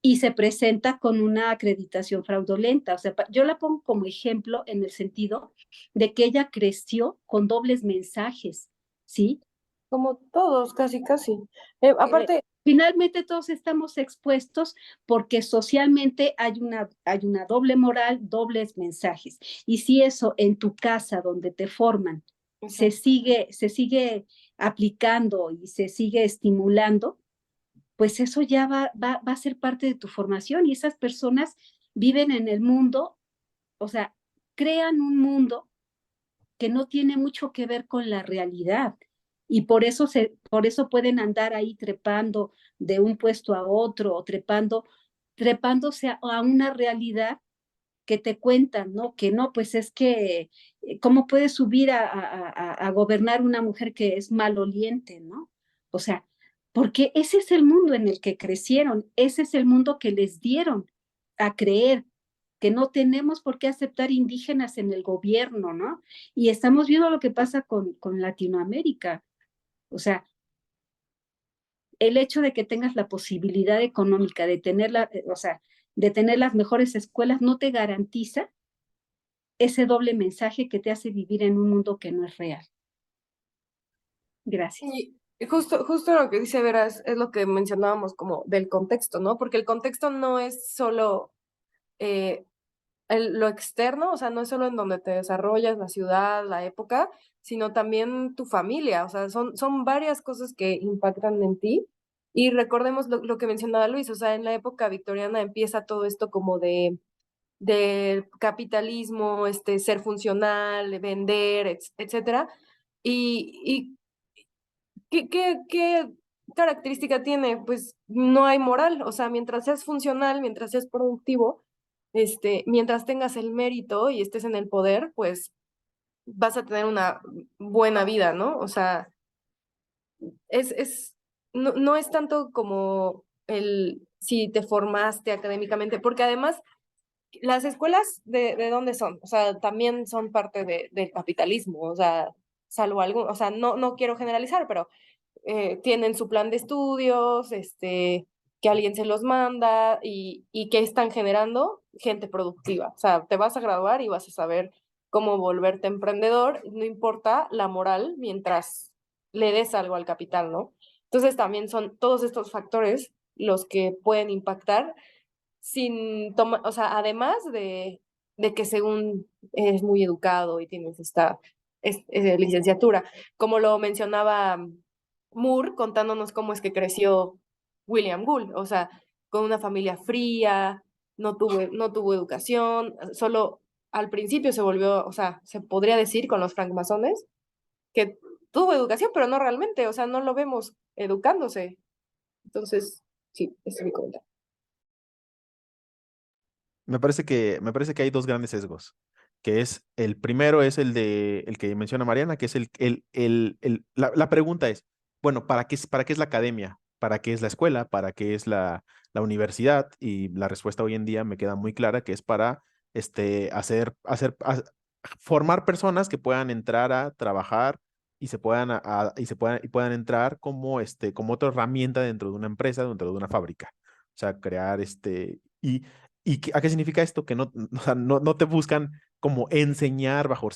y se presenta con una acreditación fraudulenta. O sea, yo la pongo como ejemplo en el sentido de que ella creció con dobles mensajes, ¿sí? Como todos, casi, casi. Aparte, Finalmente todos estamos expuestos porque socialmente hay una doble moral, dobles mensajes. Y si eso en tu casa donde te forman se sigue aplicando y se sigue estimulando, pues eso ya va a ser parte de tu formación, y esas personas viven en el mundo, o sea, crean un mundo que no tiene mucho que ver con la realidad. Y por eso pueden andar ahí trepando de un puesto a otro, o trepándose a una realidad que te cuentan, ¿no? Que no, pues es que, ¿cómo puede subir a gobernar una mujer que es maloliente, ¿no? O sea, porque ese es el mundo en el que crecieron, ese es el mundo que les dieron a creer, que no tenemos por qué aceptar indígenas en el gobierno, ¿no? Y estamos viendo lo que pasa con Latinoamérica. O sea, el hecho de que tengas la posibilidad económica de o sea, de tener las mejores escuelas no te garantiza ese doble mensaje que te hace vivir en un mundo que no es real. Gracias. y justo lo que dice Vera es lo que mencionábamos como del contexto, ¿no? Porque el contexto no es solo lo externo, o sea, no es solo en donde te desarrollas, la ciudad, la época, sino también tu familia, o sea, son varias cosas que impactan en ti. Y recordemos lo que mencionaba Luis, o sea, en la época victoriana empieza todo esto como del capitalismo, ser funcional, vender, etcétera. Y ¿qué característica tiene? Pues no hay moral, o sea, mientras seas funcional, mientras seas productivo, mientras tengas el mérito y estés en el poder, pues vas a tener una buena vida, ¿no? O sea, no es tanto como si te formaste académicamente, porque además las escuelas de dónde son, o sea, también son parte del capitalismo, o sea, salvo algún, o sea, no quiero generalizar, pero tienen su plan de estudios, que alguien se los manda y que están generando gente productiva. O sea, te vas a graduar y vas a saber cómo volverte emprendedor, no importa la moral, mientras le des algo al capital, ¿no? Entonces también son todos estos factores los que pueden impactar sin tomar, o sea, además de que según eres muy educado y tienes esta licenciatura, como lo mencionaba Moore, contándonos cómo es que creció William Gould, o sea, con una familia fría, no tuvo educación, solo al principio se volvió, o sea, se podría decir con los francmasones que tuvo educación, pero no realmente, o sea, no lo vemos educándose. Entonces, sí, ese es mi comentario. Me parece que hay dos grandes sesgos, que es el primero es el que menciona Mariana, que es la pregunta es, bueno, para qué es la academia? ¿Para qué es la escuela? ¿Para qué es la universidad? Y la respuesta hoy en día me queda muy clara que es para formar personas que puedan entrar a trabajar y y puedan entrar como como otra herramienta dentro de una empresa, dentro de una fábrica. O sea, crear ¿a qué significa esto? Que no, o sea, no te buscan como enseñar bajo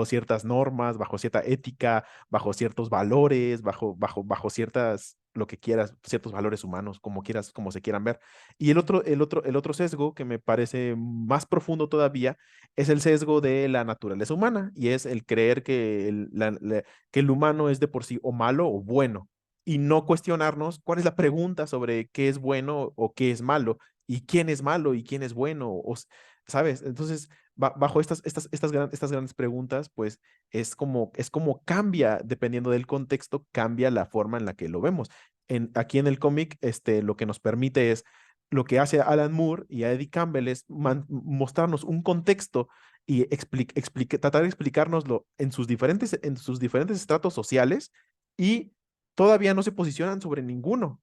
ciertas normas, bajo cierta ética, bajo ciertos valores, bajo ciertas, lo que quieras, ciertos valores humanos, como quieras, como se quieran ver. Y el otro sesgo que me parece más profundo todavía es el sesgo de la naturaleza humana y es el creer que que el humano es de por sí o malo o bueno y no cuestionarnos cuál es la pregunta sobre qué es bueno o qué es malo y quién es malo y quién es bueno, ¿sabes? Entonces, bajo estas grandes preguntas, pues es como cambia, dependiendo del contexto, cambia la forma en la que lo vemos. Aquí en el cómic, lo que nos permite es, lo que hace Alan Moore y a Eddie Campbell es mostrarnos un contexto y tratar de explicárnoslo en sus diferentes estratos sociales y todavía no se posicionan sobre ninguno.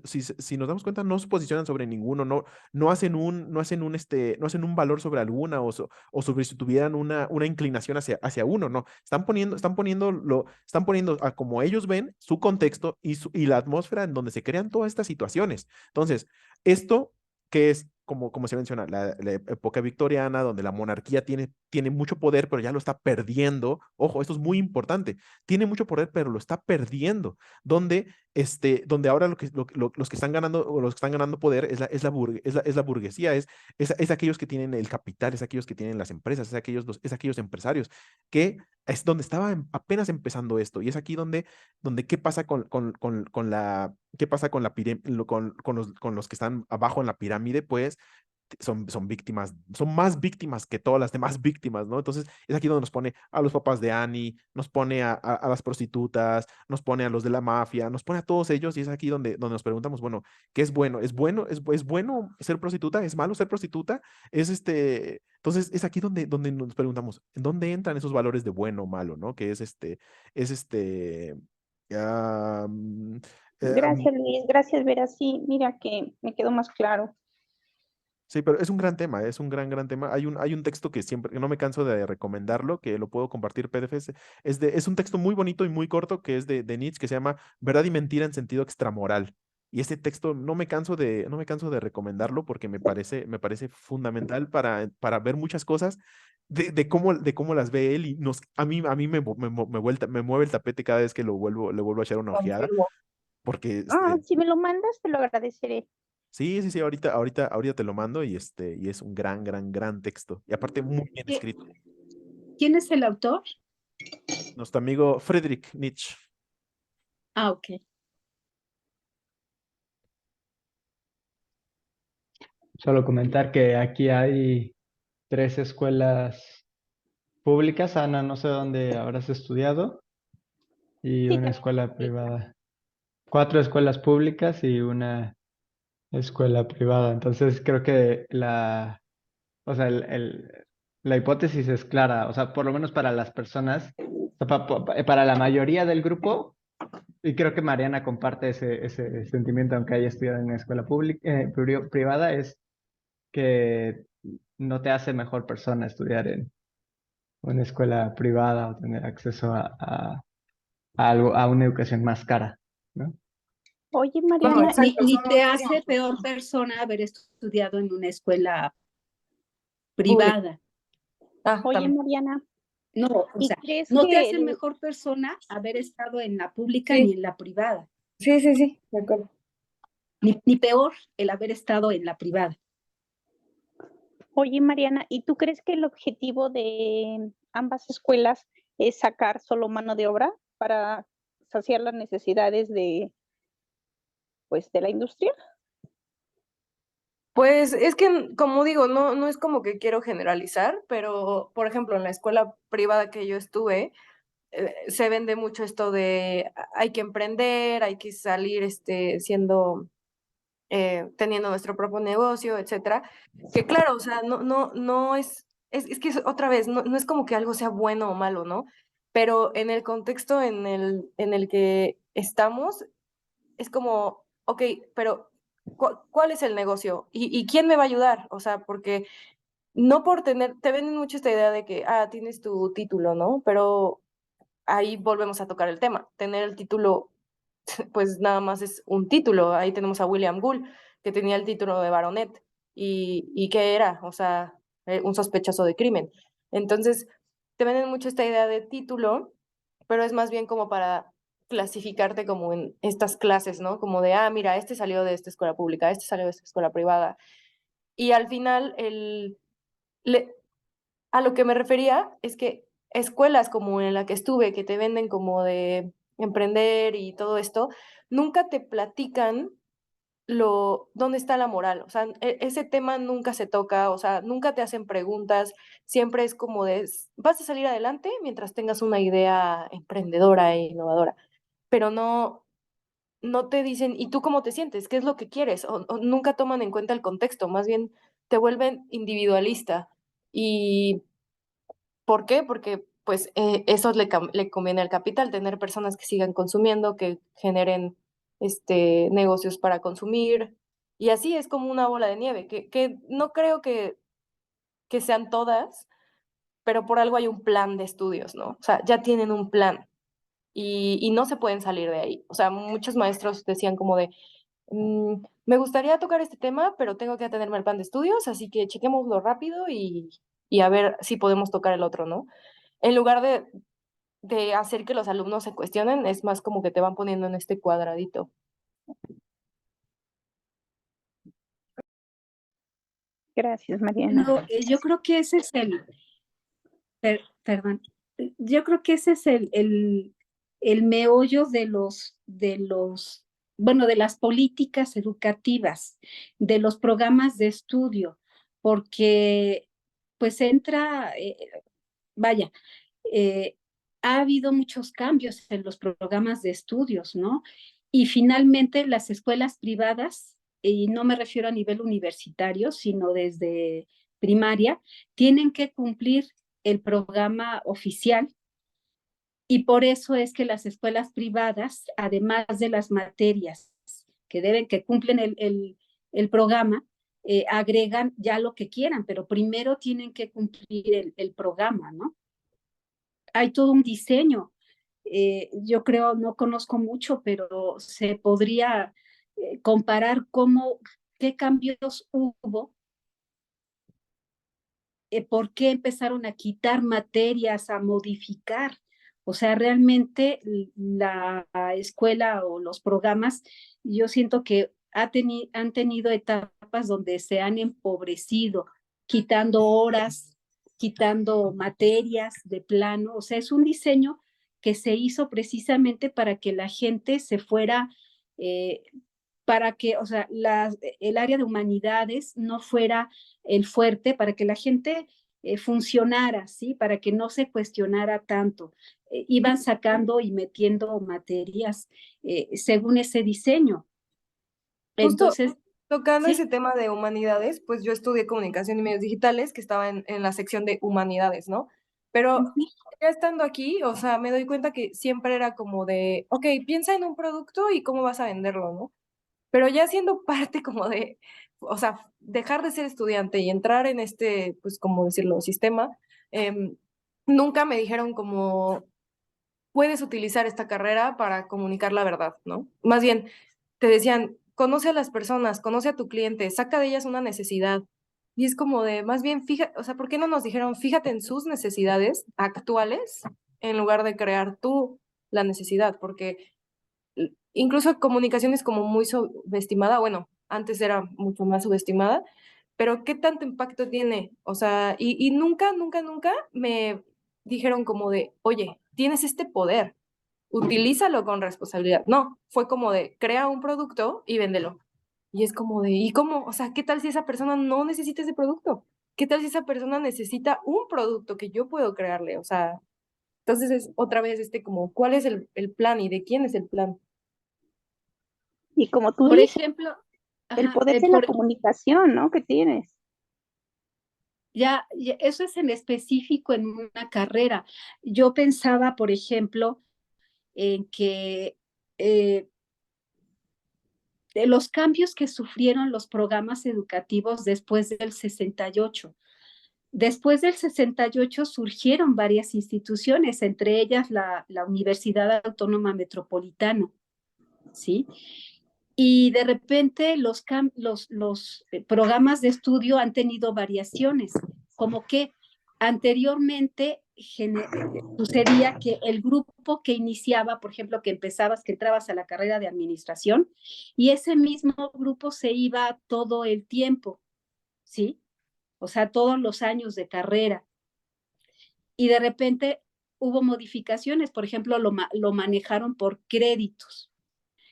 Si nos damos cuenta, no se posicionan sobre ninguno, no hacen un valor sobre alguna o sobre si tuvieran una inclinación hacia uno, no. Están poniendo a como ellos ven su contexto y la atmósfera en donde se crean todas estas situaciones. Entonces, esto que es como se menciona, la época victoriana, donde la monarquía tiene mucho poder, pero ya lo está perdiendo. Ojo, esto es muy importante. Tiene mucho poder, pero lo está perdiendo. Donde ahora los que están ganando, o los que están ganando poder es la burguesía, es aquellos que tienen el capital, es aquellos que tienen las empresas, es aquellos empresarios, que es donde estaba apenas empezando esto. Y es aquí donde qué pasa qué pasa con los que están abajo en la pirámide, pues son víctimas, son más víctimas que todas las demás víctimas, ¿no? Entonces es aquí donde nos pone a los papás de Annie, nos pone a las prostitutas, nos pone a los de la mafia, nos pone a todos ellos y es aquí donde nos preguntamos, bueno, ¿qué es bueno? ¿Es bueno ser prostituta? ¿Es malo ser prostituta? Entonces es aquí donde nos preguntamos, ¿en dónde entran esos valores de bueno o malo, ¿no? Que es ah, mm, eh, Gracias, Luis. Gracias, Vera. Sí, mira que me quedó más claro. Sí, pero es un gran tema, es un gran tema. Hay un texto que no me canso de recomendarlo, que lo puedo compartir PDF. Es un texto muy bonito y muy corto que es de Nietzsche, que se llama Verdad y mentira en sentido extramoral. Y este texto no me canso de recomendarlo porque me parece fundamental para ver muchas cosas de cómo las ve él y a mí me mueve el tapete cada vez que le vuelvo a echar una ojeada, Confirmo. porque Si me lo mandas, te lo agradeceré. sí, ahorita te lo mando y es un gran texto. Y aparte muy bien escrito. ¿Quién es el autor? Nuestro amigo Friedrich Nietzsche. Ah, ok. Solo comentar que aquí hay 3 escuelas públicas. Ana, no sé dónde habrás estudiado, y Sí, una también. escuela privada. 4 escuelas públicas y una escuela privada. Entonces creo que o sea, la hipótesis es clara. O sea, por lo menos para las personas, o sea, para la mayoría del grupo, y creo que Mariana comparte ese sentimiento, aunque haya estudiado en una escuela pública, privada, es que no te hace mejor persona estudiar en una escuela privada o tener acceso a una educación más cara, ¿no? Oye, No, Mariana, exacto. Ni te hace peor persona haber estudiado en una escuela Público. privada. oye, También. Mariana, No, o ¿y sea, crees no te que hace mejor persona haber estado en la pública Sí, ni en la privada, sí, de acuerdo. ni peor el haber estado en la privada. Oye, Mariana, ¿y tú crees que el objetivo de ambas escuelas es sacar solo mano de obra para saciar las necesidades de la industria? Pues es que, como digo, no es como que quiero generalizar, pero por ejemplo, en la escuela privada que yo estuve, se vende mucho esto de hay que emprender, hay que salir siendo teniendo nuestro propio negocio, etcétera. Que claro, o sea, no es que otra vez, no es como que algo sea bueno o malo, ¿no? Pero en el contexto en el que estamos, es como, ok, pero ¿cuál es el negocio? ¿Y quién me va a ayudar? O sea, porque no por tener, te venden mucho esta idea de que, tienes tu título, ¿no? Pero ahí volvemos a tocar el tema. Tener el título, pues nada más es un título. Ahí tenemos a William Gould, que tenía el título de baronet. ¿Y qué era? O sea, un sospechoso de crimen. Entonces, te venden mucho esta idea de título, pero es más bien como para clasificarte como en estas clases, ¿no? Como de, mira, este salió de esta escuela pública, este salió de esta escuela privada. Y al final, le, a lo que me refería es que escuelas como en la que estuve, que te venden como de emprender y todo esto, nunca te platican dónde está la moral. O sea, ese tema nunca se toca, o sea, nunca te hacen preguntas, siempre es como de, vas a salir adelante mientras tengas una idea emprendedora e innovadora, pero no te dicen, ¿y tú cómo te sientes? ¿Qué es lo que quieres? O nunca toman en cuenta el contexto, más bien te vuelven individualista. Y ¿por qué? Porque pues eso le conviene al capital, tener personas que sigan consumiendo, que generen negocios para consumir. Y así es como una bola de nieve, que no creo que sean todas, pero por algo hay un plan de estudios, ¿no? O sea, ya tienen un plan y no se pueden salir de ahí. O sea, muchos maestros decían como de, me gustaría tocar este tema, pero tengo que atenerme al plan de estudios, así que chequémoslo rápido y a ver si podemos tocar el otro, ¿no? En lugar de hacer que los alumnos se cuestionen, es más como que te van poniendo en este cuadradito. Gracias, Mariana. No, yo creo que ese es perdón, yo creo que ese es el meollo bueno, de las políticas educativas, de los programas de estudio, porque pues vaya, eh, ha habido muchos cambios en los programas de estudios, ¿no? Y finalmente las escuelas privadas, y no me refiero a nivel universitario, sino desde primaria, tienen que cumplir el programa oficial y por eso es que las escuelas privadas, además de las materias que cumplen el programa, agregan ya lo que quieran, pero primero tienen que cumplir el programa, ¿no? Hay todo un diseño. Yo creo, no conozco mucho, pero se podría comparar qué cambios hubo, por qué empezaron a quitar materias, a modificar. O sea, realmente la escuela o los programas, yo siento que han tenido etapas donde se han empobrecido, quitando horas, quitando materias de plano. O sea, es un diseño que se hizo precisamente para que la gente se fuera, eh, para que, o sea, el área de humanidades no fuera el fuerte, para que la gente funcionara, ¿sí? Para que no se cuestionara tanto. Iban sacando y metiendo materias según ese diseño. Justo Entonces, tocando sí, ese tema de humanidades, pues yo estudié comunicación y medios digitales, que estaba en la sección de humanidades, ¿no? Pero ya estando aquí, o sea, me doy cuenta que siempre era como de, ok, piensa en un producto y cómo vas a venderlo, ¿no? Pero ya siendo parte como de, o sea, dejar de ser estudiante y entrar en este, pues, como decirlo, sistema, nunca me dijeron como, puedes utilizar esta carrera para comunicar la verdad, ¿no? Más bien, te decían, conoce a las personas, conoce a tu cliente, saca de ellas una necesidad. Y es como de, más bien, fíjate, o sea, ¿por qué no nos dijeron, fíjate en sus necesidades actuales en lugar de crear tú la necesidad? Porque incluso comunicación es como muy subestimada, bueno, antes era mucho más subestimada, pero ¿qué tanto impacto tiene? O sea, y nunca me dijeron como de, oye, tienes este poder, utilízalo con responsabilidad. No, fue como de, crea un producto y véndelo. Y es como de, ¿y cómo? O sea, ¿qué tal si esa persona no necesita ese producto? ¿Qué tal si esa persona necesita un producto que yo puedo crearle? O sea, entonces es otra vez como, ¿cuál es el plan y de quién es el plan? Y como tú por dices, ejemplo, El Ajá, poder de la comunicación, ¿no? Que tienes. ya, eso es en específico en una carrera. Yo pensaba, por ejemplo, en que de los cambios que sufrieron los programas educativos después del 68. Después del 68 surgieron varias instituciones, entre ellas la Universidad Autónoma Metropolitana, ¿sí? Y de repente los programas de estudio han tenido variaciones, como que anteriormente sucedía que el grupo que iniciaba, por ejemplo, que entrabas a la carrera de administración, y ese mismo grupo se iba todo el tiempo, ¿sí? O sea, todos los años de carrera. Y de repente hubo modificaciones, por ejemplo, lo manejaron por créditos.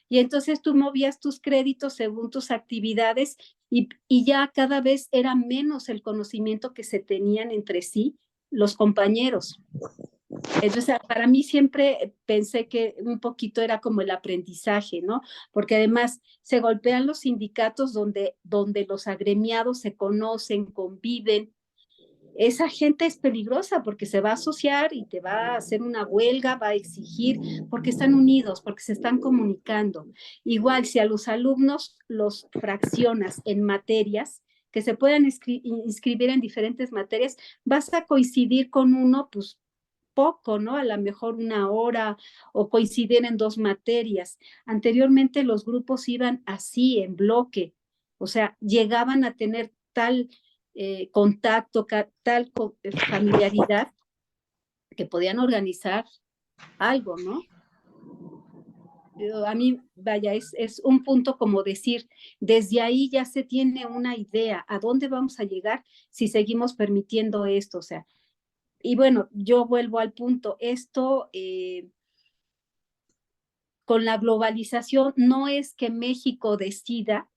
Y entonces tú movías tus créditos según tus actividades y ya cada vez era menos el conocimiento que se tenían entre sí los compañeros. Entonces, para mí siempre pensé que un poquito era como el aprendizaje, ¿no? Porque además se golpean los sindicatos donde los agremiados se conocen, conviven. Esa gente es peligrosa porque se va a asociar y te va a hacer una huelga, va a exigir, porque están unidos, porque se están comunicando. Igual, si a los alumnos los fraccionas en materias, que se puedan inscribir en diferentes materias, vas a coincidir con uno, pues poco, ¿no? A lo mejor una hora o coincidir en dos materias. Anteriormente los grupos iban así, en bloque, o sea, llegaban a tener tal contacto, tal familiaridad que podían organizar algo, ¿no? A mí, vaya, es un punto como decir, desde ahí ya se tiene una idea a dónde vamos a llegar si seguimos permitiendo esto, o sea, y bueno, yo vuelvo al punto, esto con la globalización no es que México decida,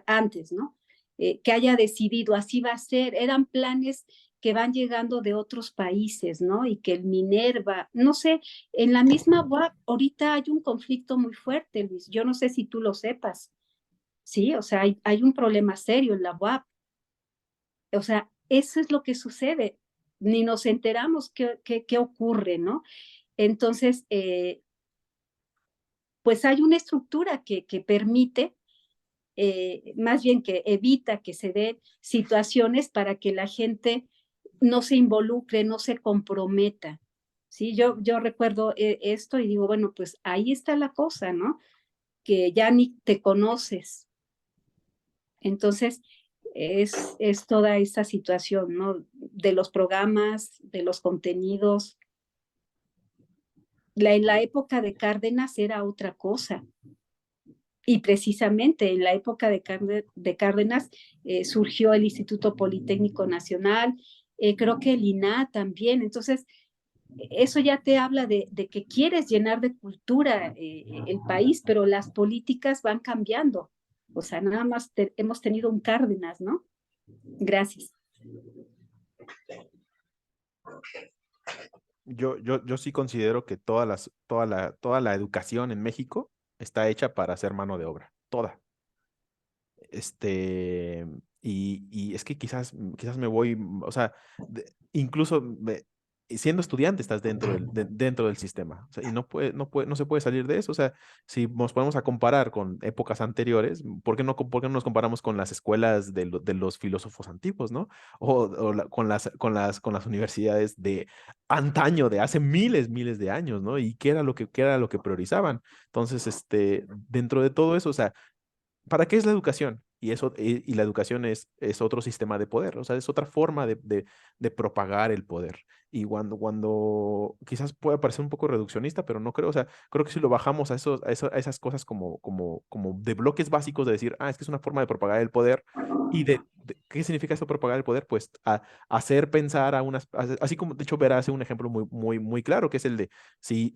antes, ¿no? Que haya decidido, así va a ser, eran planes que van llegando de otros países, ¿no? Y que el Minerva, no sé, en la misma UAP ahorita hay un conflicto muy fuerte, Luis, yo no sé si tú lo sepas, ¿sí? O sea, hay un problema serio en la UAP, o sea, eso es lo que sucede, ni nos enteramos qué ocurre, ¿no? Entonces, pues hay una estructura que permite, más bien que evita que se den situaciones para que la gente no se involucre, no se comprometa. Sí, yo recuerdo esto y digo, bueno, pues ahí está la cosa, ¿no? Que ya ni te conoces. Entonces, es toda esta situación, ¿no? De los programas, de los contenidos. En la época de Cárdenas era otra cosa. Y precisamente en la época de Cárdenas surgió el Instituto Politécnico Nacional, creo que el INAH también. Entonces, eso ya te habla de que quieres llenar de cultura el país, pero las políticas van cambiando. O sea, nada más hemos tenido un Cárdenas, ¿no? Gracias. Yo sí considero que toda la educación en México está hecha para ser mano de obra, toda. Y es que quizás me voy, o sea, incluso siendo estudiante estás dentro del sistema, o sea, y no se puede salir de eso, o sea, si nos ponemos a comparar con épocas anteriores, ¿por qué no nos comparamos con las escuelas de los filósofos antiguos, ¿no? Con las universidades de antaño, de hace miles de años, ¿no? Y qué era lo que priorizaban. Entonces, dentro de todo eso, o sea, ¿para qué es la educación? Y la educación es otro sistema de poder, o sea, es otra forma de propagar el poder. Y cuando quizás pueda parecer un poco reduccionista, pero no creo, o sea, creo que si lo bajamos a esas cosas como de bloques básicos de decir, es que es una forma de propagar el poder. ¿Qué significa esto propagar el poder? Pues hacer pensar así como de hecho Vera hace un ejemplo muy claro, que es el de si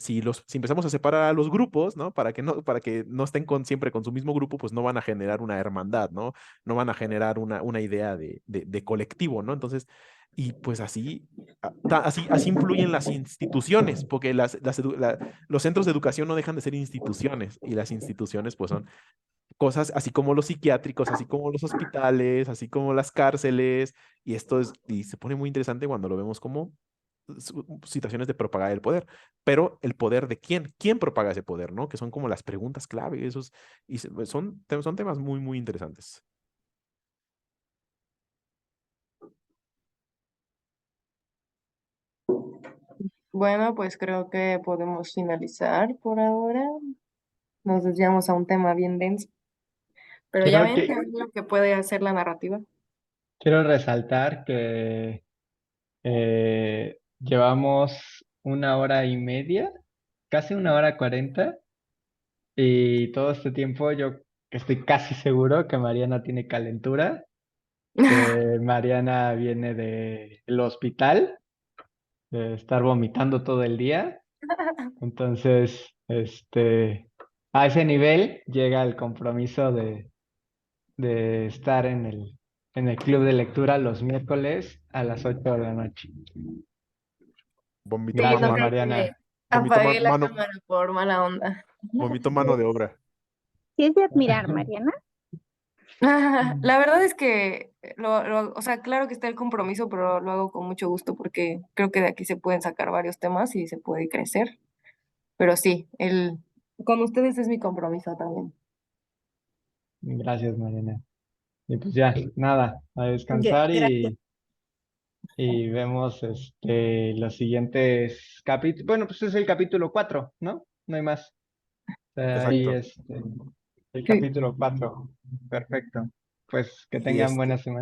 empezamos a separar a los grupos, ¿no? Para que no estén siempre con su mismo grupo, pues no van a generar una hermandad, ¿no? No van a generar una idea de colectivo, ¿no? Entonces, y pues así influyen las instituciones, porque los centros de educación no dejan de ser instituciones, y las instituciones pues son cosas así como los psiquiátricos, así como los hospitales, así como las cárceles, y se pone muy interesante cuando lo vemos como situaciones de propagar el poder, pero el poder de quién propaga ese poder, ¿no? Que son como las preguntas clave, son temas muy, muy interesantes. Bueno, pues creo que podemos finalizar por ahora. Nos desviamos a un tema bien denso, pero ya Quiero, ven que que, es lo que puede hacer la narrativa. quiero resaltar que llevamos 1 hora y media, casi 1 hora 40, y todo este tiempo yo estoy casi seguro que Mariana tiene calentura, que Mariana viene del hospital, de estar vomitando todo el día. Entonces, a ese nivel llega el compromiso de estar en el club de lectura los miércoles a las 8 de la noche. Vomito Sí, Gracias, toca que Mariana. apagué la cámara por mala onda. Vomito mano de obra. Sí es de admirar, Mariana. La verdad es que o sea, claro que está el compromiso, pero lo hago con mucho gusto porque creo que de aquí se pueden sacar varios temas y se puede crecer. Pero sí, con ustedes es mi compromiso también. Gracias, Mariana. Y pues ya, nada, a descansar Gracias. y vemos los siguientes capítulos. Bueno, pues es el capítulo 4, ¿no? No hay más. Ahí Exacto. el Sí. capítulo 4. Perfecto. Pues que Y tengan buena semana.